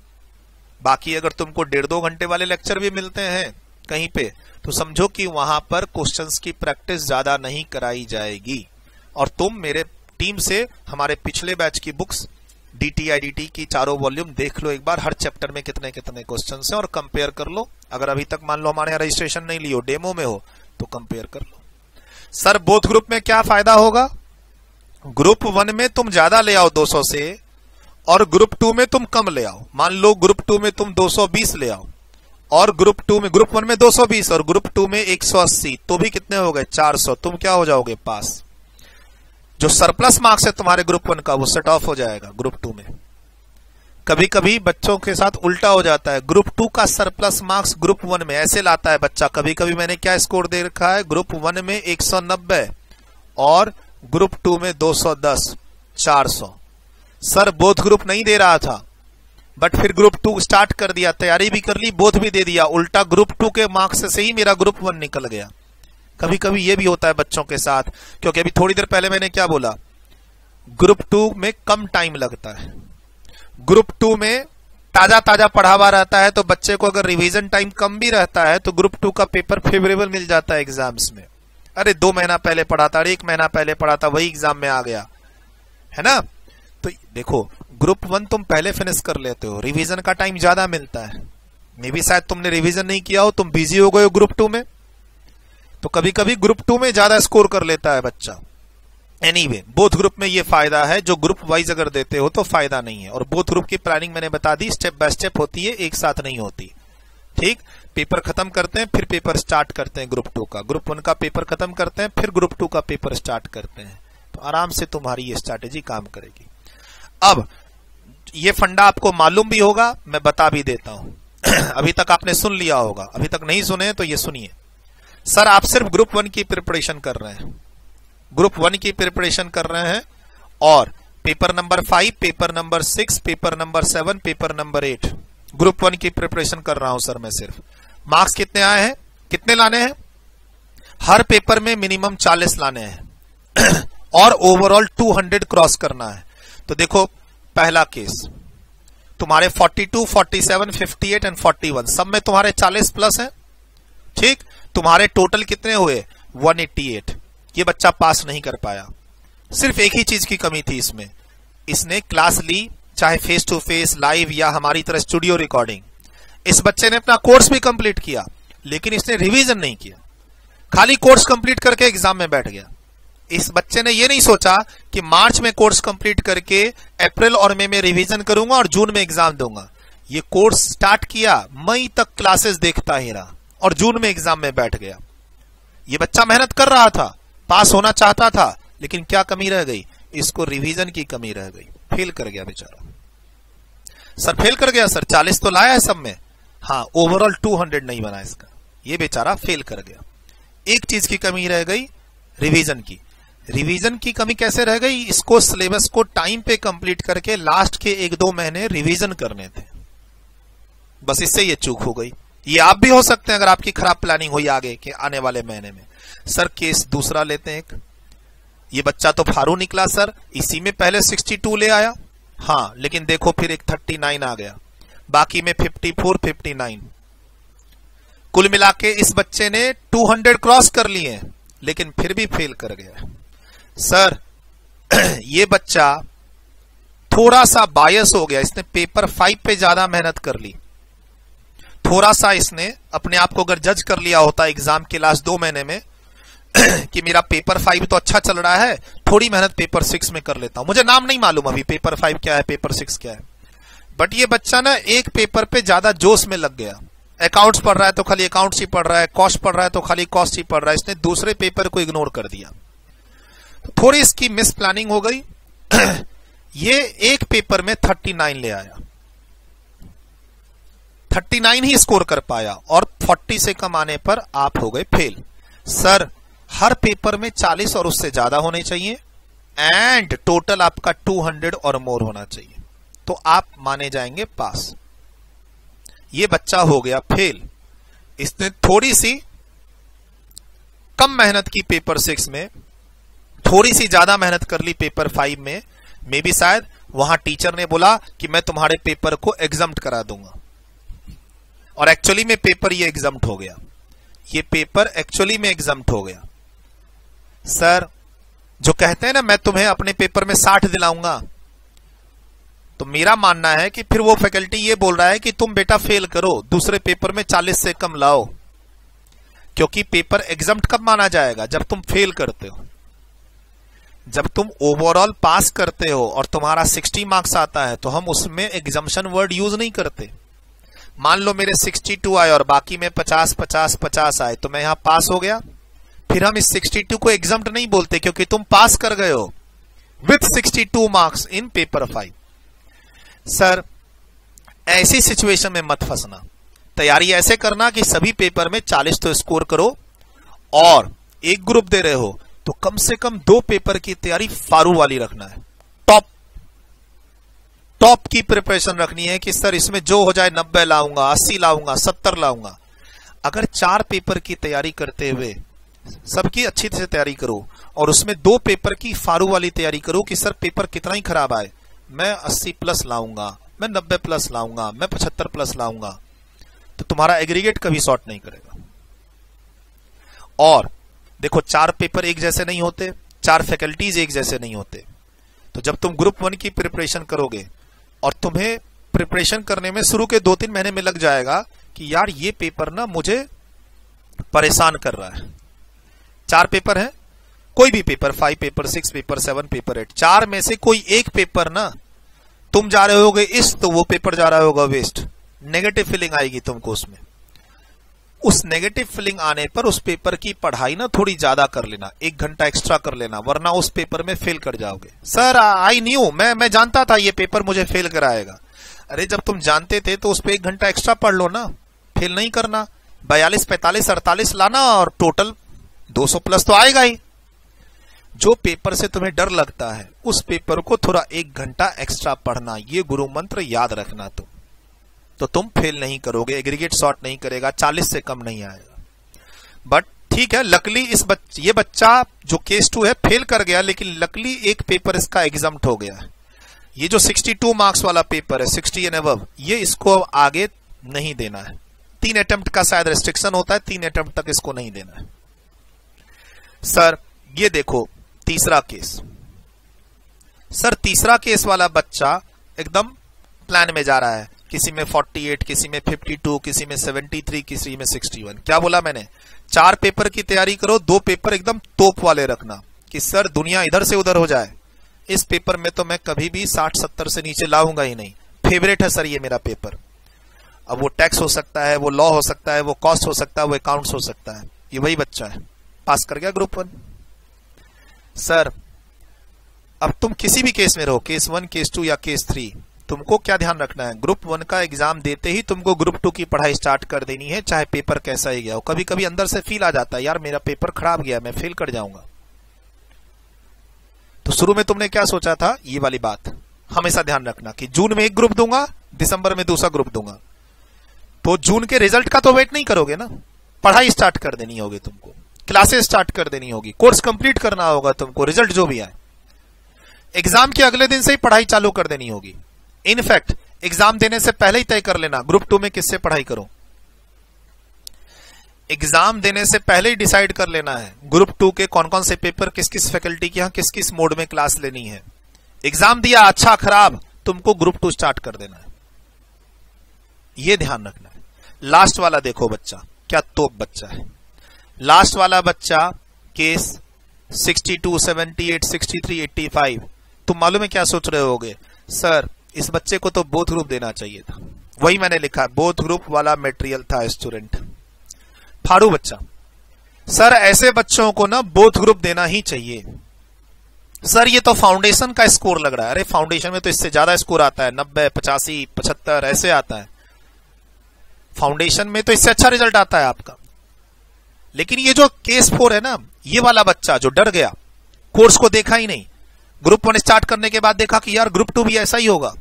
बाकी अगर तुमको 1.5-2 घंटे वाले लेक्चर भी मिलते हैं कहीं पे, तो समझो कि वहां पर क्वेश्चंस की प्रैक्टिस ज्यादा नहीं कराई जाएगी। और तुम मेरे टीम से हमारे पिछले बैच की बुक्स DT-IDT की 4 वॉल्यूम देख लो एक बार, हर चैप्टर में कितने कितने क्वेश्चंस हैं और कंपेयर कर लो। अगर अभी तक मान लो हमारे यहाँ रजिस्ट्रेशन नहीं लियो, डेमो में हो, तो कंपेयर कर लो। सर बोथ ग्रुप में क्या फायदा होगा? ग्रुप 1 में तुम ज्यादा ले आओ 200 से, और ग्रुप 2 में तुम कम ले आओ। मान लो ग्रुप 2 में तुम 220 ले आओ, और ग्रुप 1 में 220 और ग्रुप 2 में 180, तो भी कितने हो गए? 400। तुम क्या हो जाओगे? पास। जो सरप्लस मार्क्स है तुम्हारे ग्रुप 1 का, वो सेट ऑफ हो जाएगा ग्रुप 2 में। कभी कभी बच्चों के साथ उल्टा हो जाता है, ग्रुप 2 का सरप्लस मार्क्स ग्रुप 1 में ऐसे लाता है बच्चा। कभी कभी मैंने क्या स्कोर दे रखा है, ग्रुप 1 में 190 और ग्रुप 2 में 210, 400। सर बोथ ग्रुप नहीं दे रहा था, बट फिर ग्रुप 2 स्टार्ट कर दिया, तैयारी भी कर ली, बोथ भी दे दिया, उल्टा ग्रुप 2 के मार्क्स से ही मेरा ग्रुप 1 निकल गया। कभी कभी ये भी होता है बच्चों के साथ, क्योंकि अभी थोड़ी देर पहले मैंने क्या बोला, ग्रुप 2 में कम टाइम लगता है। ग्रुप 2 में ताजा ताजा पढ़ा हुआ रहता है, तो बच्चे को अगर रिवीजन टाइम कम भी रहता है तो ग्रुप 2 का पेपर फेवरेबल मिल जाता है एग्जाम्स में। अरे 2 महीना पहले पढ़ा था, 1 महीना पहले पढ़ा था, वही एग्जाम में आ गया है ना। तो देखो ग्रुप 1 तुम पहले फिनिश कर लेते हो, रिवीजन का टाइम ज्यादा मिलता है। मे भी शायद तुमने रिवीजन नहीं किया हो, तुम बिजी हो गए हो ग्रुप 2 में, तो कभी कभी ग्रुप 2 में ज्यादा स्कोर कर लेता है बच्चा। एनीवे, बोथ ग्रुप में ये फायदा है, जो ग्रुप वाइज अगर देते हो तो फायदा नहीं है। और बोथ ग्रुप की प्लानिंग मैंने बता दी, स्टेप बाय स्टेप होती है, एक साथ नहीं होती। ठीक, पेपर खत्म करते हैं, फिर पेपर स्टार्ट करते हैं ग्रुप 2 का, ग्रुप 1 का पेपर खत्म करते हैं, फिर ग्रुप 2 का पेपर स्टार्ट करते हैं। तो आराम से तुम्हारी ये स्ट्रैटेजी काम करेगी। अब ये फंडा आपको मालूम भी होगा, मैं बता भी देता हूं। अभी तक आपने सुन लिया होगा, अभी तक नहीं सुने तो ये सुनिए। सर आप सिर्फ ग्रुप 1 की प्रिपरेशन कर रहे हैं, ग्रुप 1 की प्रिपरेशन कर रहे हैं, और paper number 5, paper number 6, paper number 7, paper number 8 group 1 की प्रिपरेशन कर रहा हूं सर मैं सिर्फ। मार्क्स कितने आए हैं, कितने लाने हैं? हर पेपर में मिनिमम 40 लाने हैं और ओवरऑल 200 क्रॉस करना है। तो देखो पहला केस तुम्हारे 42, 47, 58 एंड 41 सब में तुम्हारे 40 प्लस है। ठीक, तुम्हारे टोटल कितने हुए? 188। ये बच्चा पास नहीं कर पाया, सिर्फ एक ही चीज की कमी थी इसमें, इसने क्लास ली, चाहे फेस टू फेस, लाइव या हमारी तरह स्टूडियो रिकॉर्डिंग। इस बच्चे ने अपना कोर्स भी कंप्लीट किया, लेकिन इसने रिवीजन नहीं किया, खाली कोर्स कंप्लीट करके एग्जाम में बैठ गया। इस बच्चे ने ये नहीं सोचा कि मार्च में कोर्स कंप्लीट करके अप्रैल और मई में रिवीजन करूंगा और जून में एग्जाम दूंगा। ये कोर्स स्टार्ट किया, मई तक क्लासेस देखता ही रहा और जून में एग्जाम में बैठ गया। ये बच्चा मेहनत कर रहा था, पास होना चाहता था, लेकिन क्या कमी रह गई? इसको रिवीजन की कमी रह गई, फेल कर गया बेचारा। सर फेल कर गया सर, 40 तो लाया है सब में, हाँ ओवरऑल 200 नहीं बना इसका, ये बेचारा फेल कर गया। एक चीज की कमी रह गई, रिवीजन की। रिवीजन की कमी कैसे रह गई? इसको सिलेबस को टाइम पे कंप्लीट करके लास्ट के 1-2 महीने रिवीजन करने थे, बस इससे ये चूक हो गई। ये आप भी हो सकते हैं अगर आपकी खराब प्लानिंग हुई आगे के आने वाले महीने में। सर केस दूसरा लेते हैं एक, ये बच्चा तो फारू निकला सर, इसी में पहले 62 ले आया। हाँ, लेकिन देखो फिर एक 39 आ गया, बाकी में 54, 59। कुल मिला के इस बच्चे ने 200 क्रॉस कर लिए, लेकिन फिर भी फेल कर गया। सर ये बच्चा थोड़ा सा बायस हो गया, इसने पेपर 5 पे ज्यादा मेहनत कर ली। थोड़ा सा इसने अपने आप को अगर जज कर लिया होता एग्जाम के लास्ट 2 महीने में कि मेरा पेपर 5 तो अच्छा चल रहा है, थोड़ी मेहनत पेपर 6 में कर लेता हूं। मुझे नाम नहीं मालूम अभी पेपर 5 क्या है, पेपर 6 क्या है, बट ये बच्चा ना एक पेपर पे ज्यादा जोश में लग गया। अकाउंट्स पढ़ रहा है तो खाली अकाउंट्स ही पढ़ रहा है, कॉस्ट पढ़ रहा है तो खाली कॉस्ट ही पढ़ रहा है, इसने दूसरे पेपर को इग्नोर कर दिया। थोड़ी इसकी मिस प्लानिंग हो गई। ये एक पेपर में 39 ले आया, 39 ही स्कोर कर पाया, और 40 से कम आने पर आप हो गए फेल। सर हर पेपर में 40 और उससे ज्यादा होने चाहिए, एंड टोटल आपका 200 और मोर होना चाहिए, तो आप माने जाएंगे पास। ये बच्चा हो गया फेल। इसने थोड़ी सी कम मेहनत की पेपर 6 में, थोड़ी सी ज्यादा मेहनत कर ली पेपर 5 में। मे बी शायद वहां टीचर ने बोला कि मैं तुम्हारे पेपर को एग्जम्प्ट करा दूंगा, और एक्चुअली में पेपर ये एग्जम्प्ट हो गया। ये पेपर एक्चुअली में एग्जम्प्ट हो गया। सर जो कहते हैं ना मैं तुम्हें अपने पेपर में 60 दिलाऊंगा, तो मेरा मानना है कि फिर वो फैकल्टी ये बोल रहा है कि तुम बेटा फेल करो, दूसरे पेपर में 40 से कम लाओ, क्योंकि पेपर एग्जम्प्ट कब माना जाएगा? जब तुम फेल करते हो। जब तुम ओवरऑल पास करते हो और तुम्हारा 60 मार्क्स आता है, तो हम उसमें एग्जम्पशन वर्ड यूज नहीं करते। मान लो मेरे 62 आए और बाकी में 50 50 50 आए, तो मैं यहां पास हो गया। फिर हम इस 62 को एग्जम्प्ट नहीं बोलते, क्योंकि तुम पास कर गए हो with 62 marks in paper 5। Sir ऐसी सिचुएशन में मत फंसना, तैयारी ऐसे करना कि सभी पेपर में 40 तो स्कोर करो, और एक ग्रुप दे रहे हो तो कम से कम 2 पेपर की तैयारी फारू वाली रखना है। टॉप की प्रिपरेशन रखनी है कि सर इसमें जो हो जाए 90 लाऊंगा, 80 लाऊंगा, 70 लाऊंगा। अगर 4 पेपर की तैयारी करते हुए सबकी अच्छी से तैयारी करो, और उसमें 2 पेपर की फारू वाली तैयारी करो कि सर पेपर कितना ही खराब आए, मैं 80 प्लस लाऊंगा, मैं 90 प्लस लाऊंगा, मैं 75 प्लस लाऊंगा, तो तुम्हारा एग्रीगेट कभी शॉर्ट नहीं करेगा। और देखो 4 पेपर एक जैसे नहीं होते, 4 फैकल्टीज एक जैसे नहीं होते। तो जब तुम ग्रुप 1 की प्रिपरेशन करोगे, और तुम्हें प्रिपरेशन करने में शुरू के 2-3 महीने में लग जाएगा कि यार ये पेपर ना मुझे परेशान कर रहा है। 4 पेपर हैं, कोई भी पेपर 5 पेपर 6 पेपर 7 पेपर 8, 4 में से कोई एक पेपर ना तुम जा रहे होगे ईस्ट, तो वो पेपर जा रहा होगा वेस्ट। नेगेटिव फीलिंग आएगी तुमको उसमें। उस नेगेटिव फीलिंग आने पर उस पेपर की पढ़ाई ना थोड़ी ज्यादा कर लेना, 1 घंटा एक्स्ट्रा कर लेना, वरना उस पेपर में फेल कर जाओगे। सर आई न्यू, मैं जानता था ये पेपर मुझे फेल कराएगा। अरे जब तुम जानते थे तो उस पर 1 घंटा एक्स्ट्रा पढ़ लो ना, फेल नहीं करना। 42 45 48 लाना, और टोटल 200 प्लस तो आएगा ही। जो पेपर से तुम्हें डर लगता है उस पेपर को थोड़ा 1 घंटा एक्स्ट्रा पढ़ना, ये गुरु मंत्र याद रखना तुम, तो तुम फेल नहीं करोगे, एग्रीगेट शॉर्ट नहीं करेगा, 40 से कम नहीं आएगा। बट ठीक है, लकली ये बच्चा जो केस 2 है फेल कर गया, लेकिन लकली एक पेपर इसका एग्जम्प्ट हो गया है। ये जो 62 मार्क्स वाला पेपर है 60 एंड अबव, ये इसको आगे नहीं देना है। 3 अटेम्प्ट का शायद रेस्ट्रिक्शन होता है, 3 अटेम्प्ट तक इसको नहीं देना है। सर ये देखो तीसरा केस। सर तीसरा केस वाला बच्चा एकदम प्लान में जा रहा है, किसी में 48, किसी में 52, किसी में 73, किसी में 61। क्या बोला मैंने? 4 पेपर की तैयारी करो, 2 पेपर एकदम तोप वाले रखना कि सर दुनिया इधर से उधर हो जाए, इस पेपर में तो मैं कभी भी 60-70 से नीचे लाऊंगा ही नहीं। फेवरेट है सर ये मेरा पेपर। अब वो टैक्स हो सकता है, वो लॉ हो सकता है, वो कॉस्ट हो सकता है, वो अकाउंट्स हो सकता है। ये वही बच्चा है, पास कर गया ग्रुप 1। सर अब तुम किसी भी केस में रहो, केस 1, केस 2 या केस 3, तुमको क्या ध्यान रखना है? ग्रुप 1 का एग्जाम देते ही तुमको ग्रुप 2 की पढ़ाई स्टार्ट कर देनी है, चाहे पेपर कैसा ही गया हो। कभी कभी अंदर से फील आ जाता है यार मेरा पेपर खराब गया, मैं फेल कर जाऊंगा। तो शुरू में तुमने क्या सोचा था, ये वाली बात हमेशा ध्यान रखना कि जून में एक ग्रुप दूंगा, दिसंबर में दूसरा ग्रुप दूंगा। तो जून के रिजल्ट का तो वेट नहीं करोगे ना, पढ़ाई स्टार्ट कर देनी होगी तुमको। क्लासेस स्टार्ट कर देनी होगी, कोर्स कंप्लीट करना होगा तुमको, रिजल्ट जो भी आए। एग्जाम के अगले दिन से ही पढ़ाई चालू कर देनी होगी। इनफैक्ट एग्जाम देने से पहले ही तय कर लेना ग्रुप 2 में किससे पढ़ाई करो। एग्जाम देने से पहले ही डिसाइड कर लेना है ग्रुप 2 के कौन कौन से पेपर किस किस फैकल्टी के यहां किस किस मोड में क्लास लेनी है। एग्जाम दिया अच्छा खराब, तुमको ग्रुप 2 स्टार्ट कर देना है, यह ध्यान रखना है। लास्ट वाला देखो बच्चा, क्या तोप बच्चा है। लास्ट वाला बच्चा केस 62, 78, 63, 85। तुम मालूम है क्या सोच रहे होगे, सर इस बच्चे को तो बोथ ग्रुप देना चाहिए था। वही मैंने लिखा, बोथ ग्रुप वाला मटेरियल था स्टूडेंट। फाड़ू बच्चा, सर ऐसे बच्चों को ना बोथ ग्रुप देना ही चाहिए। सर ये तो फाउंडेशन का स्कोर लग रहा है। अरे फाउंडेशन में तो इससे ज्यादा स्कोर आता है, 90, 85, 75 ऐसे आता है। फाउंडेशन में तो इससे अच्छा रिजल्ट आता है आपका। लेकिन ये जो केस 4 है ना, ये वाला बच्चा जो डर गया, कोर्स को देखा ही नहीं, ग्रुप 1 स्टार्ट करने के बाद देखा कि यार ग्रुप 2 भी ऐसा ही होगा।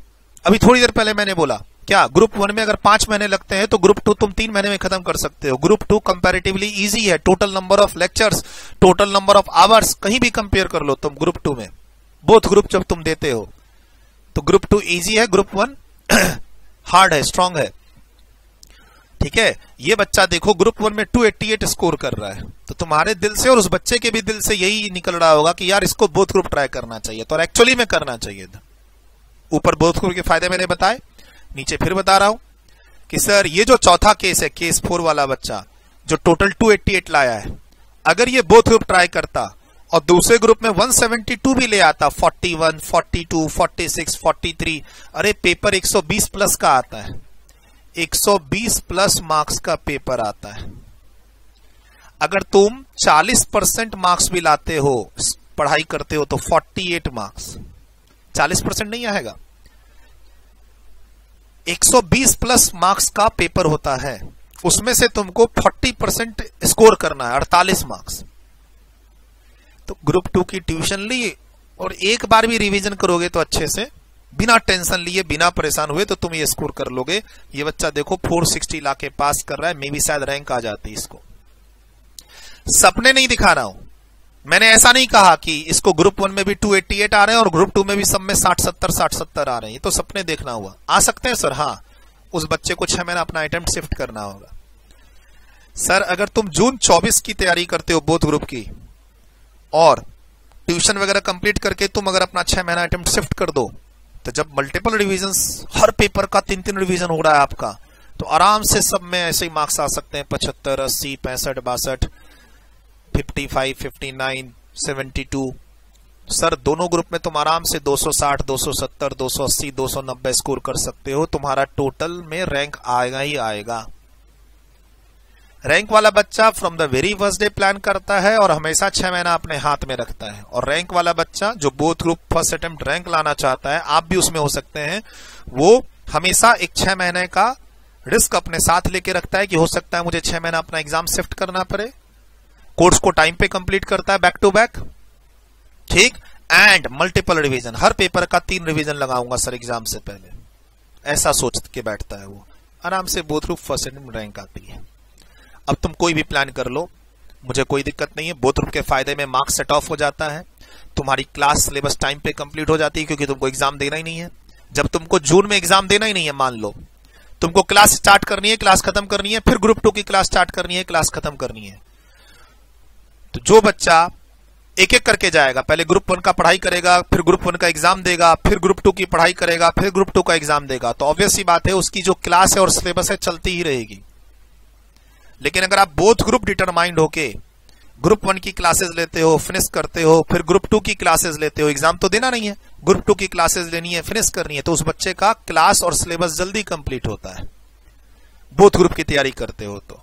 अभी थोड़ी देर पहले मैंने बोला क्या, ग्रुप 1 में अगर 5 महीने लगते हैं तो ग्रुप 2 तुम 3 महीने में खत्म कर सकते हो। ग्रुप 2 कंपैरेटिवली इजी है, total number of lectures, total number of hours कहीं भी कंपेयर कर लो तुम ग्रुप 2 में। बोथ ग्रुप जब तुम देते हो तो ग्रुप 2 इजी है, ग्रुप 1 हार्ड है, स्ट्रांग है। ठीक है, ये बच्चा देखो ग्रुप 1 में 288 स्कोर कर रहा है, तो तुम्हारे दिल से और उस बच्चे के भी दिल से यही निकल रहा होगा कि यार इसको बोथ ग्रुप ट्राई करना चाहिए, तो एक्चुअली में करना चाहिए था। ऊपर बोथ ग्रुप के फायदे मैंने बताए, नीचे फिर बता रहा हूं कि सर ये जो चौथा केस है, केस 4 वाला बच्चा जो टोटल 288 लाया है, अगर ये बोथ ग्रुप ट्राई करता और दूसरे ग्रुप में 172 भी ले आता, 41, 42, 46, 43, अरे पेपर 120 प्लस का आता है, 120 प्लस मार्क्स का पेपर आता है। अगर तुम 40% मार्क्स भी लाते हो, पढ़ाई करते हो, तो 48 मार्क्स, 40% नहीं आएगा, 120 प्लस मार्क्स का पेपर होता है, उसमें से तुमको 40% स्कोर करना है, 48 मार्क्स। तो ग्रुप 2 की ट्यूशन ली और एक बार भी रिवीजन करोगे तो अच्छे से, बिना टेंशन लिए, बिना परेशान हुए, तो तुम ये स्कोर कर लोगे। ये बच्चा देखो 460 ला के पास कर रहा है, मे भी शायद रैंक आ जाती इसको। सपने नहीं दिखा रहा हूं, मैंने ऐसा नहीं कहा कि इसको ग्रुप 1 में भी 288 आ रहे हैं और ग्रुप 2 में भी सब में 60-70 आ रहे हैं, ये तो सपने देखना हुआ। आ सकते हैं सर, हाँ, उस बच्चे को 6 महीना अपना अटेम्प्ट शिफ्ट करना होगा। सर अगर तुम जून 24 की तैयारी करते हो बोथ ग्रुप की और ट्यूशन वगैरह कंप्लीट करके तुम अगर अपना 6 महीना अटेम्प्ट शिफ्ट कर दो, तो जब मल्टीपल रिवीजन, हर पेपर का 3-3 रिवीजन हो रहा है आपका, तो आराम से सब में ऐसे ही मार्क्स आ सकते हैं, 75, 80, 65, 62, 55, 59, 72। सर दोनों ग्रुप में तुम आराम से 260, 270, 280, 290 स्कोर कर सकते हो। तुम्हारा टोटल में रैंक आएगा ही आएगा। रैंक वाला बच्चा from the very first day plan करता है और हमेशा 6 महीना अपने हाथ में रखता है, और रैंक वाला बच्चा जो both group first attempt rank लाना चाहता है, आप भी उसमें हो सकते हैं, वो हमेशा एक 6 महीने का रिस्क अपने साथ लेके रखता है कि हो सकता है मुझे 6 महीना अपना एग्जाम शिफ्ट करना पड़े। कोर्स को टाइम पे कंप्लीट करता है, बैक टू बैक, ठीक, and multiple revision, her paper का 3 रिवीजन लगाऊंगा सर एग्जाम से पहले, ऐसा सोच के बैठता है वो। आराम से both group first attempt rank आती है। अब तुम कोई भी प्लान कर लो, मुझे कोई दिक्कत नहीं है। बोथ ग्रुप के फायदे में मार्क्स सेट ऑफ हो जाता है, तुम्हारी क्लास सिलेबस टाइम पे कंप्लीट हो जाती है, क्योंकि तुमको एग्जाम देना ही नहीं है। जब तुमको जून में एग्जाम देना ही नहीं है, मान लो तुमको क्लास स्टार्ट करनी है, क्लास खत्म करनी है, फिर ग्रुप 2 की क्लास स्टार्ट करनी है, क्लास खत्म करनी है, तो जो बच्चा एक एक करके जाएगा, पहले ग्रुप 1 का पढ़ाई करेगा, फिर ग्रुप 1 का एग्जाम देगा, फिर ग्रुप 2 की पढ़ाई करेगा, फिर ग्रुप 2 का एग्जाम देगा, तो ऑब्वियस सी बात है उसकी जो क्लास है और सिलेबस है चलती ही रहेगी। लेकिन अगर आप बोथ ग्रुप डिटरमाइंड होके ग्रुप 1 की क्लासेस लेते हो, फिनिश करते हो, फिर ग्रुप 2 की क्लासेस लेते हो, एग्जाम तो देना नहीं है, ग्रुप 2 की क्लासेस लेनी है, फिनिश करनी है, तो उस बच्चे का क्लास और सिलेबस जल्दी कंप्लीट होता है। बोथ ग्रुप की तैयारी करते हो तो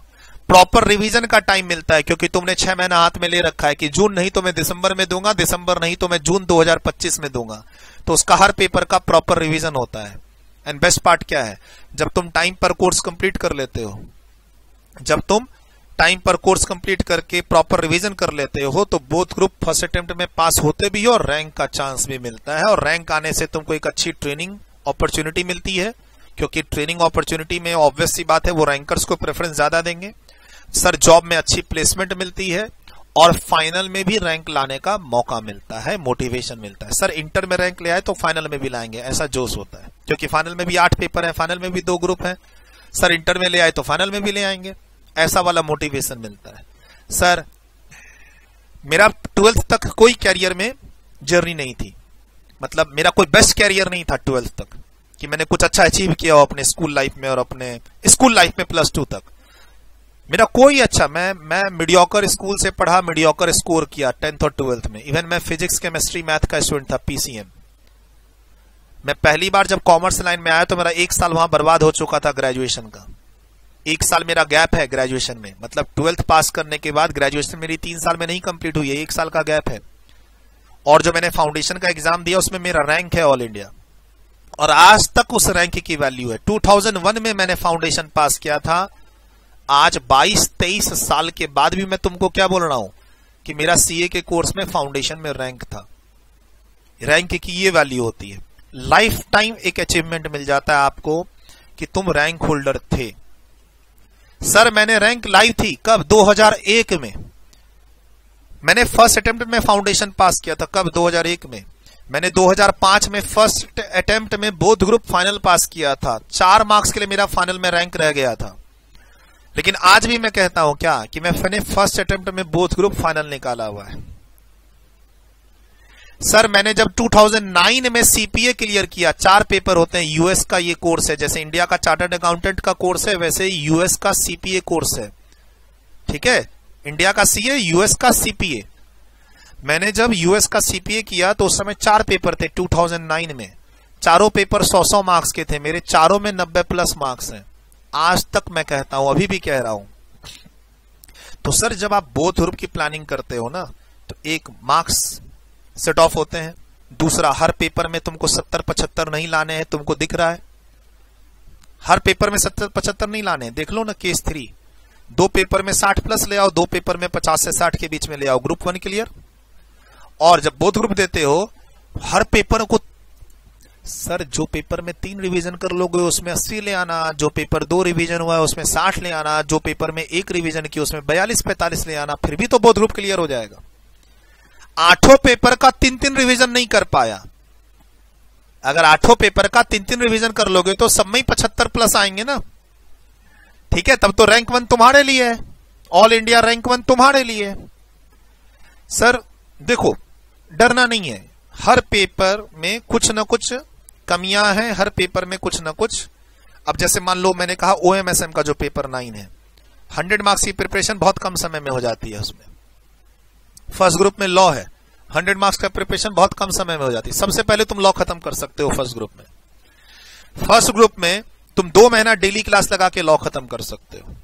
प्रॉपर रिवीजन का टाइम मिलता है, क्योंकि तुमने 6 महीना हाथ में ले रखा है कि जून नहीं तो मैं दिसंबर में दूंगा, दिसंबर नहीं तो मैं जून 2025 में दूंगा, तो उसका हर पेपर का प्रॉपर रिवीजन होता है। एंड बेस्ट पार्ट क्या है, जब तुम टाइम पर कोर्स कंप्लीट कर लेते हो, जब तुम टाइम पर कोर्स कंप्लीट करके प्रॉपर रिवीजन कर लेते हो, तो बोथ ग्रुप फर्स्ट अटेम्प्ट में पास होते भी हो और रैंक का चांस भी मिलता है। और रैंक आने से तुमको एक अच्छी ट्रेनिंग अपॉर्चुनिटी मिलती है, क्योंकि ट्रेनिंग अपॉर्चुनिटी में ऑब्वियस सी बात है वो रैंकर्स को प्रेफरेंस ज्यादा देंगे। सर जॉब में अच्छी प्लेसमेंट मिलती है और फाइनल में भी रैंक लाने का मौका मिलता है, मोटिवेशन मिलता है। सर इंटर में रैंक ले आए तो फाइनल में भी लाएंगे, ऐसा जोश होता है, क्योंकि फाइनल में भी 8 पेपर है, फाइनल में भी 2 ग्रुप है। सर इंटर में ले आए तो फाइनल में भी ले आएंगे, ऐसा वाला मोटिवेशन मिलता है। सर मेरा 12th तक कोई कैरियर में जर्नी नहीं थी, मतलब मेरा कोई बेस्ट कैरियर नहीं था 12th तक कि मैंने कुछ अच्छा अचीव किया हो अपने स्कूल लाइफ में और अपने स्कूल लाइफ में +2 तक मेरा कोई अच्छा, मैं मीडियोकर स्कूल से पढ़ा, मीडियोकर स्कोर किया 10th और 12th में। इवन मैं फिजिक्स केमिस्ट्री मैथ का स्टूडेंट था, PCM। मैं पहली बार जब कॉमर्स लाइन में आया तो मेरा 1 साल वहां बर्बाद हो चुका था ग्रेजुएशन का। 1 साल मेरा गैप है ग्रेजुएशन में, मतलब 12th पास करने के बाद ग्रेजुएशन मेरी 3 साल में नहीं कंप्लीट हुई है, 1 साल का गैप है। और जो मैंने फाउंडेशन का एग्जाम दिया उसमें मेरा रैंक है ऑल इंडिया, और आज तक उस रैंक की वैल्यू है। 2001 में मैंने फाउंडेशन पास किया था, आज 22-23 साल के बाद भी मैं तुमको क्या बोल रहा हूं कि मेरा CA के कोर्स में फाउंडेशन में रैंक था। रैंक की ये वैल्यू होती है, लाइफ टाइम एक अचीवमेंट मिल जाता है आपको कि तुम रैंक होल्डर थे। सर मैंने रैंक लाई थी कब? 2001 में। मैंने फर्स्ट अटेम्प्ट में फाउंडेशन पास किया था, कब? 2001 में। मैंने 2005 में फर्स्ट अटेम्प्ट में बोथ ग्रुप फाइनल पास किया था, 4 मार्क्स के लिए मेरा फाइनल में रैंक रह गया था। लेकिन आज भी मैं कहता हूं क्या कि मैंने फर्स्ट अटेम्प्ट में बोथ ग्रुप फाइनल निकाला हुआ है। सर मैंने जब 2009 में CPA क्लियर किया, 4 पेपर होते हैं, यूएस का ये कोर्स है, जैसे इंडिया का चार्टर्ड अकाउंटेंट का कोर्स है वैसे यूएस का CPA कोर्स है, ठीक है? इंडिया का CA, यूएस का CPA। मैंने जब यूएस का CPA किया तो उस समय 4 पेपर थे 2009 में, चारों पेपर 100-100 मार्क्स के थे, मेरे चारों में 90+ मार्क्स हैं। आज तक मैं कहता हूं, अभी भी कह रहा हूं। तो सर जब आप बोथ ग्रुप की प्लानिंग करते हो ना, तो एक मार्क्स सेट ऑफ होते हैं, दूसरा हर पेपर में तुमको 70-75 नहीं लाने हैं, तुमको दिख रहा है हर पेपर में 70-75 नहीं लाने हैं। देख लो ना केस 3, 2 पेपर में 60+ ले आओ, 2 पेपर में 50 से 60 के बीच में ले आओ, ग्रुप 1 क्लियर। और जब बोथ ग्रुप देते हो हर पेपर को, सर जो पेपर में 3 रिवीजन कर लोगे उसमें 80 ले आना, जो पेपर 2 रिवीजन हुआ है उसमें 60 ले आना, जो पेपर में 1 रिवीजन की उसमें 42-45 ले आना, फिर भी तो बोथ ग्रुप क्लियर हो जाएगा। 8 पेपर का 3-3 रिवीजन नहीं कर पाया, अगर 8 पेपर का 3-3 रिवीजन कर लोगे तो सब में ही 75+ आएंगे ना, ठीक है? तब तो रैंक 1 तुम्हारे लिए है, ऑल इंडिया रैंक 1 तुम्हारे लिए है। सर देखो डरना नहीं है, हर पेपर में कुछ ना कुछ कमियां हैं, हर पेपर में कुछ ना कुछ। अब जैसे मान लो मैंने कहा OMSM का जो पेपर 9 है, 100 मार्क्स की प्रिपरेशन बहुत कम समय में हो जाती है उसमें। फर्स्ट ग्रुप में लॉ है, 100 मार्क्स का प्रिपरेशन बहुत कम समय में हो जाती है। सबसे पहले तुम लॉ खत्म कर सकते हो फर्स्ट ग्रुप में। फर्स्ट ग्रुप में तुम 2 महीना डेली क्लास लगा के लॉ खत्म कर सकते हो।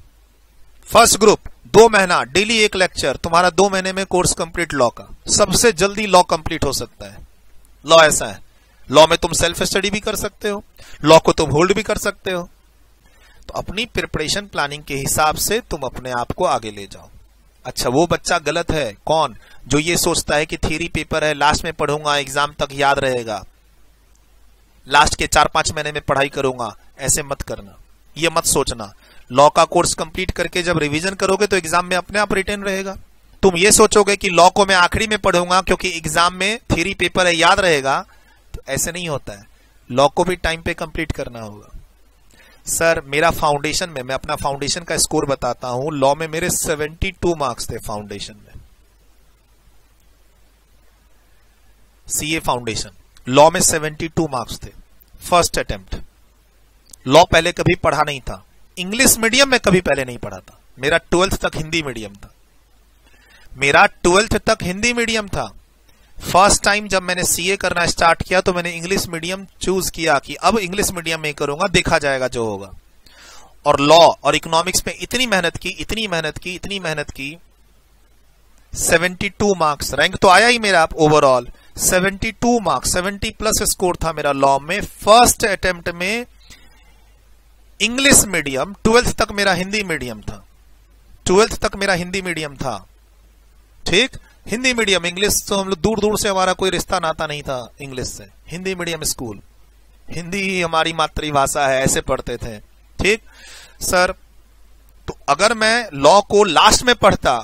फर्स्ट ग्रुप 2 महीना डेली 1 लेक्चर, तुम्हारा 2 महीने में कोर्स कंप्लीट लॉ का, सबसे जल्दी लॉ कंप्लीट हो सकता है। लॉ ऐसा है, लॉ में तुम सेल्फ स्टडी भी कर सकते हो, लॉ को तुम होल्ड भी कर सकते हो। तो अपनी प्रिपरेशन प्लानिंग के हिसाब से तुम अपने आप को आगे ले जाओ। अच्छा वो बच्चा गलत है, कौन? जो ये सोचता है कि थ्योरी पेपर है, लास्ट में पढ़ूंगा, एग्जाम तक याद रहेगा, लास्ट के 4-5 महीने में पढ़ाई करूंगा। ऐसे मत करना, ये मत सोचना। लॉ का कोर्स कंप्लीट करके जब रिवीजन करोगे तो एग्जाम में अपने आप रिटेन रहेगा। तुम ये सोचोगे कि लॉ को मैं आखिरी में पढ़ूंगा क्योंकि एग्जाम में थ्योरी पेपर है, याद रहेगा, तो ऐसे नहीं होता है। लॉ को भी टाइम पे कंप्लीट करना होगा। सर मेरा फाउंडेशन में, मैं अपना फाउंडेशन का स्कोर बताता हूं, लॉ में मेरे 72 मार्क्स थे फाउंडेशन में, CA फाउंडेशन लॉ में 72 मार्क्स थे फर्स्ट अटेम्प्ट। लॉ पहले कभी पढ़ा नहीं था, इंग्लिश मीडियम में कभी पहले नहीं पढ़ा था, मेरा 12th तक हिंदी मीडियम था, मेरा 12th तक हिंदी मीडियम था। फर्स्ट टाइम जब मैंने CA करना स्टार्ट किया तो मैंने इंग्लिश मीडियम चूज किया कि अब इंग्लिश मीडियम में करूंगा, देखा जाएगा जो होगा। और लॉ और इकोनॉमिक्स में इतनी मेहनत की 72 मार्क्स, रैंक तो आया ही मेरा ओवरऑल 72 मार्क्स, 70+ स्कोर था मेरा लॉ में फर्स्ट अटेम्प्ट में। इंग्लिश मीडियम 12th तक मेरा हिंदी मीडियम था, 12th तक मेरा हिंदी मीडियम था, ठीक? हिंदी मीडियम, इंग्लिश तो हम लोग दूर दूर से हमारा कोई रिश्ता नाता नहीं था इंग्लिश से। हिंदी मीडियम स्कूल, हिंदी ही हमारी मातृभाषा है, ऐसे पढ़ते थे, ठीक सर? तो अगर मैं लॉ को लास्ट में पढ़ता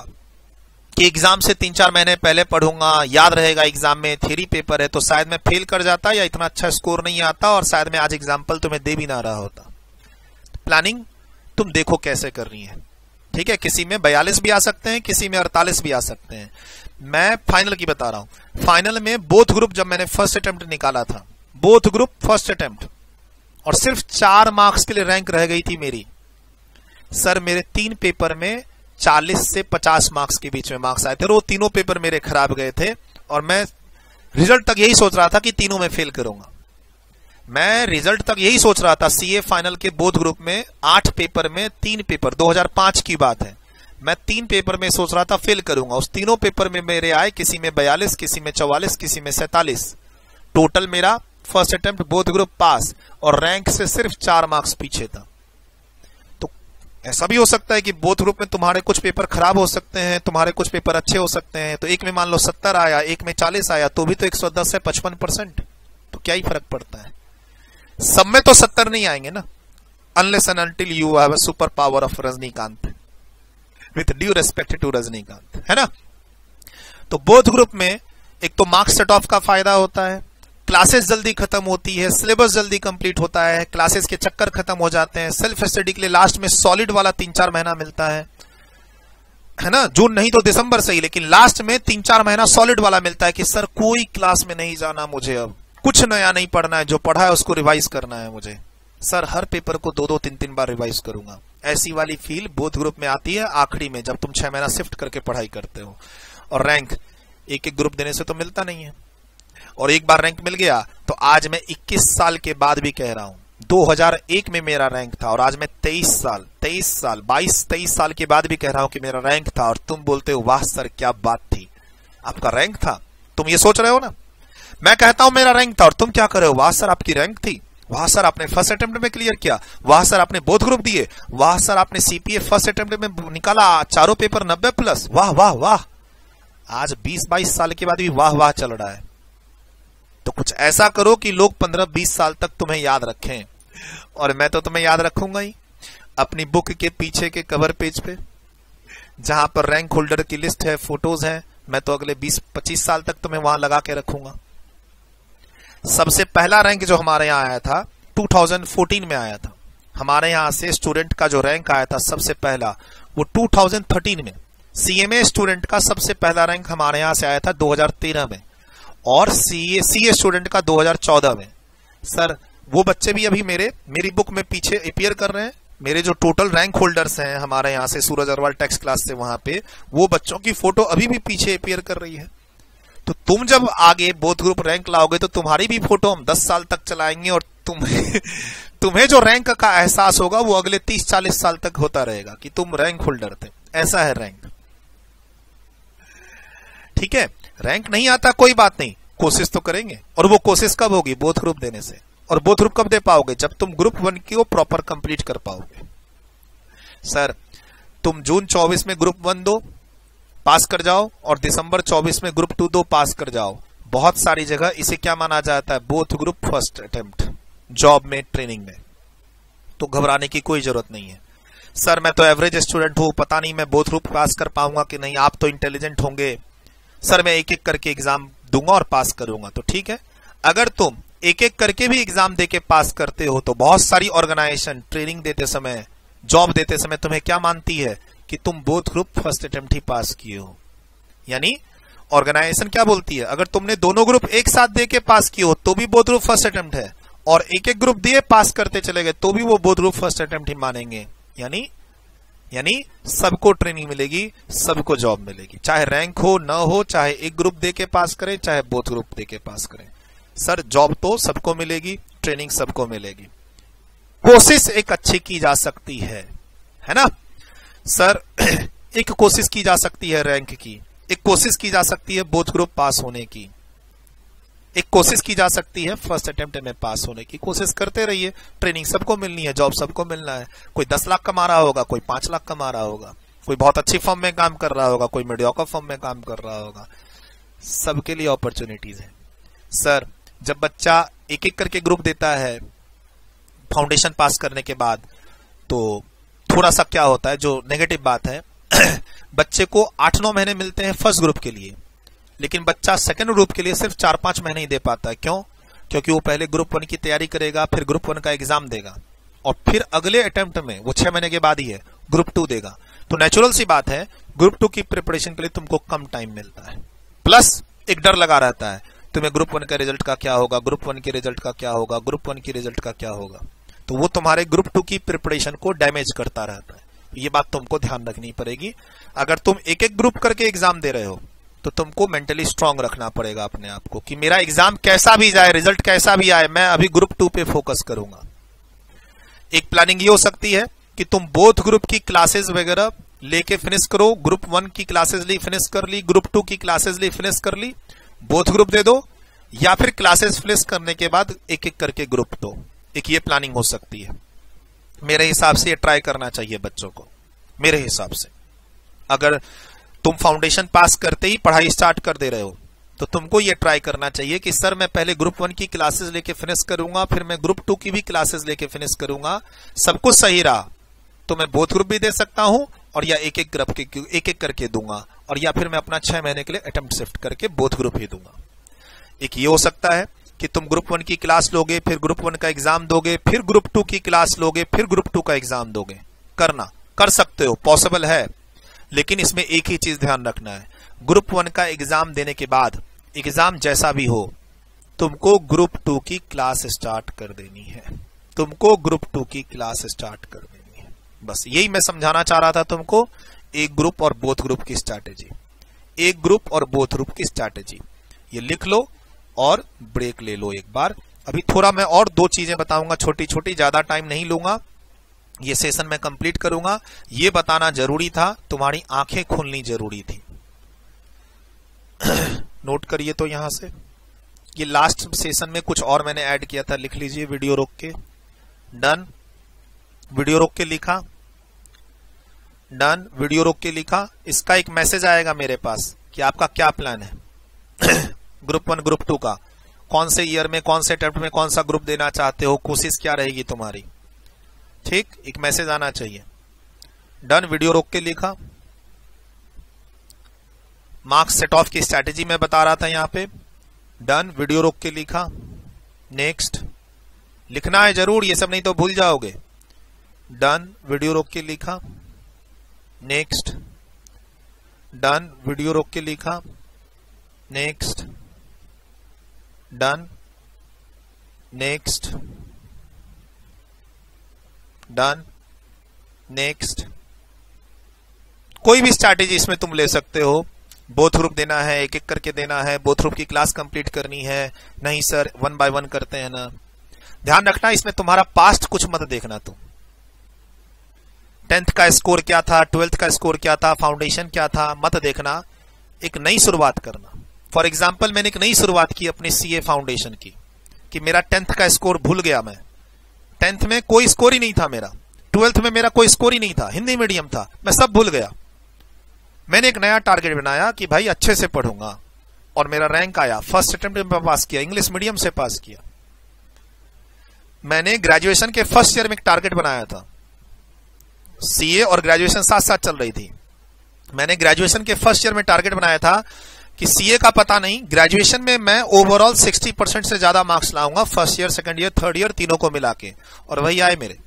कि एग्जाम से 3-4 महीने पहले पढ़ूंगा, याद रहेगा, एग्जाम में थ्योरी पेपर है, तो शायद मैं फेल कर जाता या इतना अच्छा स्कोर नहीं आता और शायद मैं आज एग्जाम्पल तुम्हें दे भी ना रहा होता। प्लानिंग तुम देखो कैसे कर रही है, ठीक है। किसी में 42 भी आ सकते हैं, किसी में 48 भी आ सकते हैं। मैं फाइनल की बता रहा हूं। फाइनल में बोथ ग्रुप जब मैंने फर्स्ट अटेम्प्ट निकाला था, बोथ ग्रुप फर्स्ट अटेम्प्ट, और सिर्फ 4 मार्क्स के लिए रैंक रह गई थी मेरी। सर मेरे 3 पेपर में 40 से 50 मार्क्स के बीच में मार्क्स आए थे और वो तीनों पेपर मेरे खराब गए थे और मैं रिजल्ट तक यही सोच रहा था कि तीनों में फेल करूंगा। मैं रिजल्ट तक यही सोच रहा था। सीए फाइनल के बोथ ग्रुप में 8 पेपर में 3 पेपर, 2005 की बात है, मैं 3 पेपर में सोच रहा था फेल करूंगा। उस तीनों पेपर में मेरे आए, किसी में 42, किसी में 44, किसी में 47। टोटल मेरा फर्स्ट अटेम्प्ट बोथ ग्रुप पास और रैंक से सिर्फ 4 मार्क्स पीछे था। तो ऐसा भी हो सकता है कि बोथ ग्रुप में तुम्हारे कुछ पेपर खराब हो सकते हैं, तुम्हारे कुछ पेपर अच्छे हो सकते हैं। तो एक में मान लो 70 आया, एक में 40 आया, तो भी तो 110 से 55%, तो क्या ही फर्क पड़ता है। सब में तो 70 नहीं आएंगे ना, unless and until you have a super power of Rajinikanth, with due respect to Rajinikanth, है ना। तो बोथ ग्रुप में एक तो मार्क्स सेट ऑफ का फायदा होता है, क्लासेस जल्दी खत्म होती है, सिलेबस जल्दी कंप्लीट होता है, क्लासेस के चक्कर खत्म हो जाते हैं, सेल्फ स्टडी के लिए लास्ट में सॉलिड वाला 3-4 महीना मिलता है ना। जून नहीं तो दिसंबर से ही, लेकिन लास्ट में 3-4 महीना सॉलिड वाला मिलता है कि सर कोई क्लास में नहीं जाना मुझे, अब कुछ नया नहीं पढ़ना है, जो पढ़ा है उसको रिवाइज करना है मुझे। सर हर पेपर को 2-2, 3-3 बार रिवाइज करूंगा। ऐसी वाली फील बोथ ग्रुप में आती है आखिरी में, जब तुम 6 महीना शिफ्ट करके पढ़ाई करते हो। और रैंक एक ग्रुप देने से तो मिलता नहीं है, और एक बार रैंक मिल गया तो आज मैं 21 साल के बाद भी कह रहा हूं, 2001 में मेरा रैंक था और आज मैं 22-23 साल के बाद भी कह रहा हूं कि मेरा रैंक था, और तुम बोलते हो वाह सर क्या बात थी, आपका रैंक था। तुम ये सोच रहे हो ना, मैं कहता हूं मेरा रैंक था और तुम क्या कर रहे हो, वाह सर आपकी रैंक थी, वाह सर आपने फर्स्ट अटेम्प्ट में क्लियर किया, वाह सर आपने बोथ ग्रुप दिए, वाह सर आपने सीपीए फर्स्ट अटेम्प्ट में निकाला, चारों पेपर 90+, वाह वाह वाह। आज 20-22 साल के बाद भी वाह वाह चल रहा है। तो कुछ ऐसा करो कि लोग 15-20 साल तक तुम्हें याद रखें, और मैं तो तुम्हें याद रखूंगा ही। अपनी बुक के पीछे के कवर पेज पे जहां पर रैंक होल्डर की लिस्ट है, फोटोज हैं, मैं तो अगले 20-25 साल तक तुम्हें वहां लगा के रखूंगा। सबसे पहला रैंक जो हमारे यहाँ आया था 2014 में आया था। हमारे यहाँ से स्टूडेंट का जो रैंक आया था सबसे पहला, वो 2013 में। सीएमए स्टूडेंट का सबसे पहला रैंक हमारे यहाँ से आया था 2013 में, और सीए स्टूडेंट का 2014 में। सर वो बच्चे भी अभी मेरी बुक में पीछे अपीयर कर रहे हैं। मेरे जो टोटल रैंक होल्डर्स हैं हमारे यहाँ से, सूरज अग्रवाल टेक्स्ट क्लास से, वहां पे वो बच्चों की फोटो अभी भी पीछे अपीयर कर रही है। तो तुम जब आगे बोथ ग्रुप रैंक लाओगे तो तुम्हारी भी फोटो हम 10 साल तक चलाएंगे, और तुम्हें जो रैंक का एहसास होगा वो अगले 30-40 साल तक होता रहेगा कि तुम रैंक होल्डर थे। ऐसा है रैंक, ठीक है। रैंक नहीं आता कोई बात नहीं, कोशिश तो करेंगे, और वो कोशिश कब होगी, बोथ ग्रुप देने से। और बोथ ग्रुप कब दे पाओगे, जब तुम ग्रुप 1 की प्रॉपर कंप्लीट कर पाओगे। सर तुम जून 24 में ग्रुप 1 दो, पास कर जाओ, और दिसंबर 24 में ग्रुप 2 दो, पास कर जाओ। बहुत सारी जगह इसे क्या माना जाता है, both group first attempt, job में, ट्रेनिंग में। तो घबराने की कोई जरूरत नहीं है। सर मैं तो एवरेज स्टूडेंट हूं, पता नहीं मैं बोथ ग्रुप पास कर पाऊंगा कि नहीं, आप तो इंटेलिजेंट होंगे। सर मैं एक एक करके एग्जाम दूंगा और पास करूंगा। तो ठीक है, अगर तुम एक एक करके भी एग्जाम देके पास करते हो तो बहुत सारी ऑर्गेनाइजेशन ट्रेनिंग देते समय, जॉब देते समय तुम्हें क्या मानती है कि तुम बोथ ग्रुप फर्स्ट अटेम्प्ट ही पास किए हो। यानी ऑर्गेनाइजेशन क्या बोलती है, अगर तुमने दोनों ग्रुप एक साथ देके पास किए हो तो भी बोथ ग्रुप फर्स्ट अटेम्प्ट है, और एक एक ग्रुप दिए पास करते चले गए तो भी वो बोथ ग्रुप फर्स्ट अटेम्प्ट ही मानेंगे। यानी सबको ट्रेनिंग मिलेगी, सबको जॉब मिलेगी, चाहे रैंक हो न हो, चाहे एक ग्रुप देके पास करें, चाहे बोथ ग्रुप देके पास करें। सर जॉब तो सबको मिलेगी, ट्रेनिंग सबको मिलेगी। कोशिश एक अच्छी की जा सकती है ना सर। एक कोशिश की जा सकती है रैंक की, एक कोशिश की जा सकती है बोथ ग्रुप पास होने की, एक कोशिश की जा सकती है फर्स्ट अटेम्प्ट में पास होने की। कोशिश करते रहिए, ट्रेनिंग सबको मिलनी है, जॉब सबको मिलना है। कोई 10 लाख कमा रहा होगा, कोई 5 लाख कमा रहा होगा, कोई बहुत अच्छी फर्म में काम कर रहा होगा, कोई मीडियोकर फर्म में काम कर रहा होगा। सबके लिए अपॉर्चुनिटीज है। सर जब बच्चा एक एक करके ग्रुप देता है फाउंडेशन पास करने के बाद, तो थोड़ा सा क्या होता है, जो नेगेटिव बात है, बच्चे को 8-9 महीने मिलते हैं फर्स्ट ग्रुप के लिए, लेकिन बच्चा सेकंड ग्रुप के लिए सिर्फ 4-5 महीने ही दे पाता है। क्यों? क्योंकि वो पहले ग्रुप 1 की तैयारी करेगा, फिर ग्रुप 1 का एग्जाम देगा, और फिर अगले अटेम्प्ट में वो 6 महीने के बाद ही है ग्रुप 2 देगा। तो नेचुरल सी बात है, ग्रुप 2 की प्रिपरेशन के लिए तुमको कम टाइम मिलता है। प्लस एक डर लगा रहता है तुम्हें, ग्रुप 1 का रिजल्ट का क्या होगा, ग्रुप 1 के रिजल्ट का क्या होगा, ग्रुप 1 की रिजल्ट का क्या होगा। तो वो तुम्हारे ग्रुप 2 की प्रिपरेशन को डैमेज करता रहता है। ये बात तुमको ध्यान रखनी पड़ेगी। अगर तुम एक एक ग्रुप करके एग्जाम दे रहे हो तो तुमको मेंटली स्ट्रांग रखना पड़ेगा अपने आप को कि मेरा एग्जाम कैसा भी जाए, रिजल्ट कैसा भी आए, मैं अभी ग्रुप 2 पे फोकस करूंगा। एक प्लानिंग ये हो सकती है कि तुम बोथ ग्रुप की क्लासेस वगैरह लेके फिनिश करो। ग्रुप 1 की क्लासेस ली फिनिश कर ली, ग्रुप 2 की क्लासेस ली फिनिश कर ली, बोथ ग्रुप दे दो, या फिर क्लासेस फिनिश करने के बाद एक एक करके ग्रुप दो। एक ये प्लानिंग हो सकती है। मेरे हिसाब से ये ट्राई करना चाहिए बच्चों को। मेरे हिसाब से अगर तुम फाउंडेशन पास करते ही पढ़ाई स्टार्ट कर दे रहे हो तो तुमको ये ट्राई करना चाहिए कि सर मैं पहले ग्रुप 1 की क्लासेस लेके फिनिश करूंगा, फिर मैं ग्रुप 2 की भी क्लासेस लेके फिनिश करूंगा। सब कुछ सही रहा तो मैं बोथ ग्रुप भी दे सकता हूं, और या एक एक करके दूंगा, और या फिर मैं अपना 6 महीने के लिए अटेम्प्ट शिफ्ट करके बोथ ग्रुप ही दूंगा। एक ये हो सकता है कि तुम ग्रुप 1 की क्लास लोगे, फिर ग्रुप 1 का एग्जाम दोगे, फिर ग्रुप 2 की क्लास लोगे, फिर ग्रुप 2 का एग्जाम दोगे। कर सकते हो, पॉसिबल है, लेकिन इसमें एक ही चीज ध्यान रखना है, ग्रुप 1 का एग्जाम देने के बाद एग्जाम जैसा भी हो तुमको ग्रुप 2 की क्लास स्टार्ट कर देनी है। तुमको ग्रुप 2 की क्लास स्टार्ट कर देनी है। बस यही मैं समझाना चाह रहा था तुमको। एक ग्रुप और बोथ ग्रुप की स्ट्रैटेजी, एक ग्रुप और बोथ ग्रुप की स्ट्रैटेजी, ये लिख लो और ब्रेक ले लो एक बार। अभी थोड़ा मैं और 2 चीजें बताऊंगा छोटी छोटी, ज्यादा टाइम नहीं लूंगा, ये सेशन मैं कंप्लीट करूंगा। ये बताना जरूरी था, तुम्हारी आंखें खुलनी जरूरी थी। नोट करिए तो यहां से, ये लास्ट सेशन में कुछ और मैंने ऐड किया था, लिख लीजिए वीडियो रोक के। डन, वीडियो रोक के लिखा, डन, वीडियो रोक के लिखा। इसका एक मैसेज आएगा मेरे पास कि आपका क्या प्लान है ग्रुप 1 ग्रुप 2 का, कौन से ईयर में, कौन से अटेम्प्ट में कौन सा ग्रुप देना चाहते हो, कोशिश क्या रहेगी तुम्हारी। ठीक, एक मैसेज आना चाहिए। डन, वीडियो रोक के लिखा। मार्क्स सेट ऑफ की स्ट्रैटेजी में बता रहा था यहां पे। डन, वीडियो रोक के लिखा। नेक्स्ट, लिखना है जरूर, ये सब नहीं तो भूल जाओगे। डन, वीडियो रोक के लिखा। नेक्स्ट, डन, वीडियो रोक के लिखा। Next, done, next, done, next. कोई भी स्ट्रैटेजी इसमें तुम ले सकते हो। बोथ ग्रुप देना है, एक एक करके देना है, बोथ ग्रुप की क्लास कंप्लीट करनी है, नहीं सर 1 बाय 1 करते हैं ना। ध्यान रखना इसमें तुम्हारा पास्ट कुछ मत देखना। तुम 10th का स्कोर क्या था, 12th का स्कोर क्या था, फाउंडेशन क्या था, मत देखना। एक नई शुरुआत करना। फॉर एग्जाम्पल मैंने एक नई शुरुआत की अपनी सीए फाउंडेशन की कि मेरा 10th का स्कोर भूल गया। मैं 10th में कोई स्कोर ही नहीं था मेरा, 12th में मेरा कोई स्कोर ही नहीं था, हिंदी मीडियम था, मैं सब भूल गया। मैंने एक नया टारगेट बनाया कि भाई अच्छे से पढ़ूंगा, और मेरा रैंक आया, फर्स्ट अटेम्प्ट में पास किया, इंग्लिश मीडियम से पास किया। मैंने ग्रेजुएशन के फर्स्ट ईयर में एक टारगेट बनाया था, सीए और ग्रेजुएशन साथ साथ चल रही थी। मैंने ग्रेजुएशन के फर्स्ट ईयर में टारगेट बनाया था कि सीए का पता नहीं, ग्रेजुएशन में मैं ओवरऑल 60% से ज्यादा मार्क्स लाऊंगा, first year, second year, third year, तीनों को मिला के, और वही आए मेरे।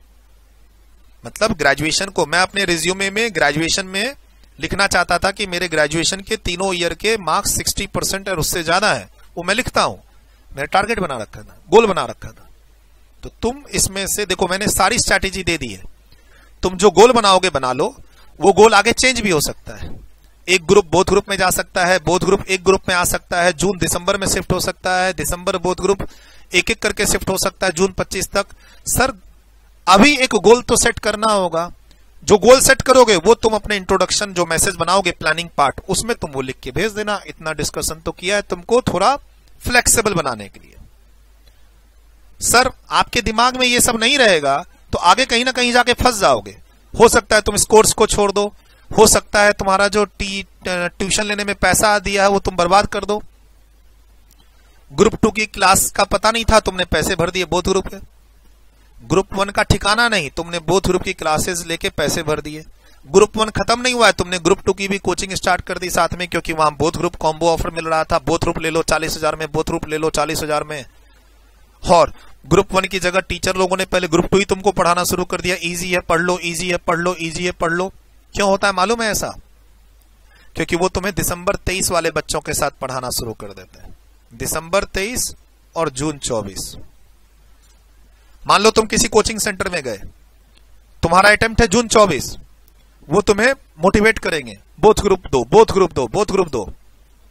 मतलब ग्रेजुएशन को मैं अपने रिज्यूमे में ग्रेजुएशन में लिखना चाहता था कि मेरे ग्रेजुएशन के तीनों ईयर के मार्क्स 60% और उससे ज्यादा है, वो मैं लिखता हूं। मैंने टारगेट बना रखा था, गोल बना रखा था। तो तुम इसमें से देखो, मैंने सारी स्ट्रैटेजी दे दी है। तुम जो गोल बनाओगे बना लो, वो गोल आगे चेंज भी हो सकता है। एक ग्रुप बोथ ग्रुप में जा सकता है, बोथ ग्रुप एक ग्रुप में आ सकता है, जून दिसंबर में शिफ्ट हो सकता है, दिसंबर बोथ ग्रुप एक एक करके शिफ्ट हो सकता है जून 25 तक। सर अभी एक गोल तो सेट करना होगा। जो गोल सेट करोगे वो तुम अपने इंट्रोडक्शन जो मैसेज बनाओगे प्लानिंग पार्ट, उसमें तुम वो लिख के भेज देना। इतना डिस्कशन तो किया है तुमको थोड़ा फ्लेक्सिबल बनाने के लिए। सर आपके दिमाग में ये सब नहीं रहेगा तो आगे कहीं ना कहीं जाके फंस जाओगे। हो सकता है तुम इस कोर्स को छोड़ दो, हो सकता है तुम्हारा जो ट्यूशन लेने में पैसा दिया है वो तुम बर्बाद कर दो। ग्रुप 2 की क्लास का पता नहीं था, तुमने पैसे भर दिए बोथ ग्रुप के। ग्रुप 1 का ठिकाना नहीं, तुमने बोथ ग्रुप की क्लासेस लेके पैसे भर दिए। ग्रुप 1 खत्म नहीं हुआ है, तुमने ग्रुप 2 की भी कोचिंग स्टार्ट कर दी साथ में, क्योंकि वहां बोथ ग्रुप कॉम्बो ऑफर मिल रहा था, बोथ ग्रुप ले लो 40,000 में, बोथ ग्रुप ले लो 40,000 में। और ग्रुप 1 की जगह टीचर लोगों ने पहले ग्रुप 2 ही तुमको पढ़ाना शुरू कर दिया, इजी है पढ़ लो, इजी है पढ़ लो, इजी है पढ़ लो। क्यों होता है मालूम है ऐसा? क्योंकि वो तुम्हें दिसंबर 23 वाले बच्चों के साथ पढ़ाना शुरू कर देते हैं। दिसंबर 23 और जून 24। मान लो तुम किसी कोचिंग सेंटर में गए, तुम्हारा अटेम्प्ट है जून 24, वो तुम्हें मोटिवेट करेंगे, बोथ ग्रुप दो, बोथ ग्रुप दो, बोथ ग्रुप दो,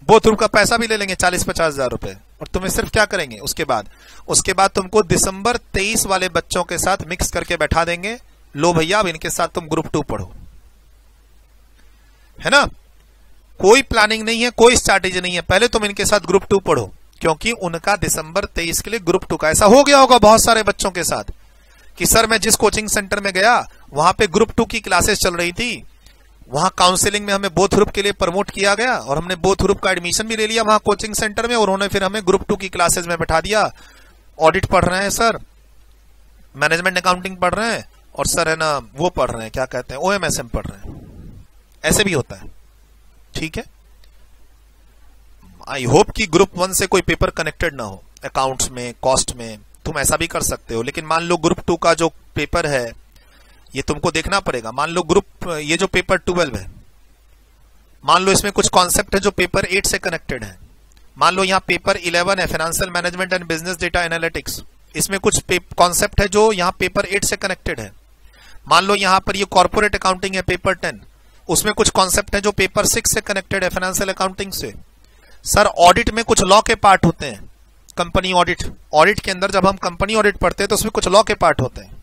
बोथ ग्रुप का पैसा भी ले लेंगे 40-50 हजार रुपए, और तुम्हें सिर्फ क्या करेंगे उसके बाद तुमको दिसंबर 23 वाले बच्चों के साथ मिक्स करके बैठा देंगे, लो भैया अब इनके साथ तुम ग्रुप 2 पढ़ो, है ना? कोई प्लानिंग नहीं है, कोई स्ट्रैटेजी नहीं है, पहले तुम इनके साथ ग्रुप 2 पढ़ो, क्योंकि उनका दिसंबर 23 के लिए ग्रुप 2 का ऐसा हो गया होगा बहुत सारे बच्चों के साथ कि सर मैं जिस कोचिंग सेंटर में गया वहां पे ग्रुप 2 की क्लासेस चल रही थी, वहां काउंसलिंग में हमें बोथ ग्रुप के लिए प्रमोट किया गया और हमने बोथ ग्रुप का एडमिशन भी ले लिया वहां कोचिंग सेंटर में, और उन्होंने फिर हमें ग्रुप 2 की क्लासेस में बैठा दिया। ऑडिट पढ़ रहे हैं सर, मैनेजमेंट अकाउंटिंग पढ़ रहे हैं, और सर है ना वो पढ़ रहे हैं, क्या कहते हैं, OMSM पढ़ रहे हैं। ऐसे भी होता है, ठीक है? आई होप कि ग्रुप 1 से कोई पेपर कनेक्टेड ना हो, अकाउंट्स में, कॉस्ट में, तुम ऐसा भी कर सकते हो। लेकिन मान लो ग्रुप 2 का जो पेपर है ये तुमको देखना पड़ेगा। मान लो ये जो पेपर 12 है, मान लो इसमें कुछ कॉन्सेप्ट है जो पेपर 8 से कनेक्टेड है। मान लो यहाँ पेपर 11 है, financial management and business data analytics, इसमें कुछ कॉन्सेप्ट है जो यहाँ पेपर 8 से कनेक्टेड है। मान लो यहाँ पर ये कॉर्पोरेट अकाउंटिंग है पेपर 10, उसमें कुछ कॉन्सेप्ट है जो पेपर 6 से कनेक्टेड है, फाइनेंशियल अकाउंटिंग से। सर ऑडिट में कुछ लॉ के पार्ट होते हैं, कंपनी ऑडिट के अंदर जब हम कंपनी ऑडिट पढ़ते हैं तो उसमें कुछ लॉ के पार्ट होते हैं।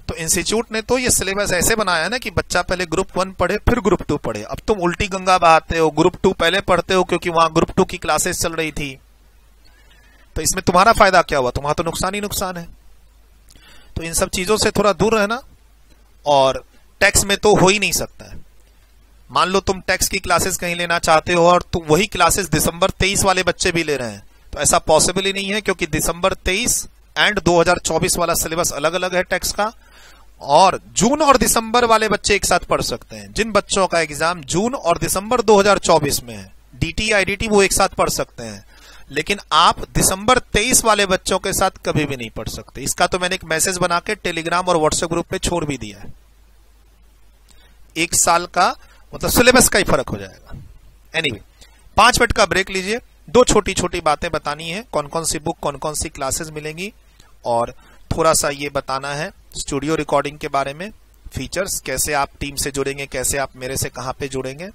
तो इंस्टीट्यूट ने तो ये सिलेबस ऐसे बनाया ना कि बच्चा पहले ग्रुप 1 पढ़े फिर ग्रुप 2 पढ़े। अब तुम उल्टी गंगा बहाते हो, ग्रुप 2 पहले पढ़ते हो क्योंकि वहां ग्रुप 2 की क्लासेस चल रही थी, तो इसमें तुम्हारा फायदा क्या हुआ? तुम्हारा तो नुकसान ही नुकसान है। तो इन सब चीजों से थोड़ा दूर रहना। और टैक्स में तो हो ही नहीं सकता है। मान लो तुम टैक्स की क्लासेस कहीं लेना चाहते हो और तुम वही क्लासेस दिसंबर 23 वाले बच्चे भी ले रहे हैं, तो ऐसा पॉसिबल ही नहीं है, क्योंकि दिसंबर 23 एंड 2024 वाला सिलेबस अलग अलग है टैक्स का। और जून और दिसंबर वाले बच्चे एक साथ पढ़ सकते हैं। जिन बच्चों का एग्जाम जून और दिसंबर 2024 में है, DT IDT, वो एक साथ पढ़ सकते हैं। लेकिन आप दिसंबर 23 वाले बच्चों के साथ कभी भी नहीं पढ़ सकते। इसका तो मैंने एक मैसेज बना के टेलीग्राम और व्हाट्सएप ग्रुप पे छोड़ भी दिया है। एक साल का मतलब सिलेबस का ही फर्क हो जाएगा। एनीवे, 5 मिनट का ब्रेक लीजिए। 2 छोटी छोटी बातें बतानी है, कौन कौन सी बुक, कौन कौन सी क्लासेस मिलेंगी, और थोड़ा सा ये बताना है स्टूडियो रिकॉर्डिंग के बारे में, फीचर्स, कैसे आप टीम से जुड़ेंगे, कैसे आप मेरे से कहां पे जुड़ेंगे,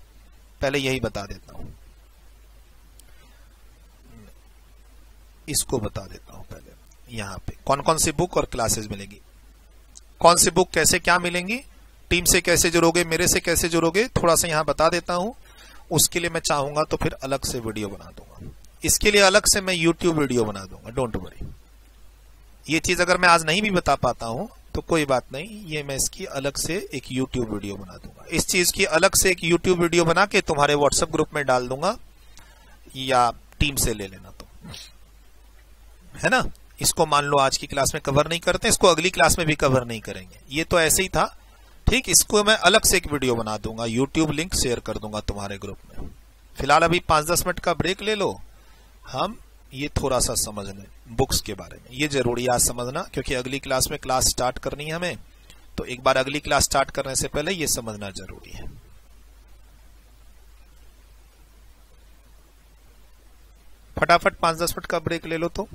पहले यही बता देता हूं। इसको बता देता हूं पहले, यहां पे कौन कौन सी बुक और क्लासेस मिलेंगी, कौन सी बुक कैसे क्या मिलेंगी, टीम से कैसे जुड़ोगे, मेरे से कैसे जुड़ोगे, थोड़ा सा यहां बता देता हूं। उसके लिए मैं चाहूंगा तो फिर अलग से वीडियो बना दूंगा, इसके लिए अलग से मैं यूट्यूब वीडियो बना दूंगा, डोंट वरी। ये चीज अगर मैं आज नहीं भी बता पाता हूं तो कोई बात नहीं, ये मैं इसकी अलग से एक यूट्यूब वीडियो बना दूंगा। इस चीज की अलग से एक यूट्यूब वीडियो बना के तुम्हारे व्हाट्सएप ग्रुप में डाल दूंगा, या टीम से ले लेना, तो है ना। इसको मान लो आज की क्लास में कवर नहीं करते, इसको अगली क्लास में भी कवर नहीं करेंगे, ये तो ऐसे ही था, ठीक। इसको मैं अलग से एक वीडियो बना दूंगा, यूट्यूब लिंक शेयर कर दूंगा तुम्हारे ग्रुप में। फिलहाल अभी 5-10 मिनट का ब्रेक ले लो, हम ये थोड़ा सा समझ लें बुक्स के बारे में। ये जरूरी है आज समझना, क्योंकि अगली क्लास में क्लास स्टार्ट करनी है हमें, तो एक बार अगली क्लास स्टार्ट करने से पहले ये समझना जरूरी है। फटाफट 5-10 मिनट का ब्रेक ले लो तो।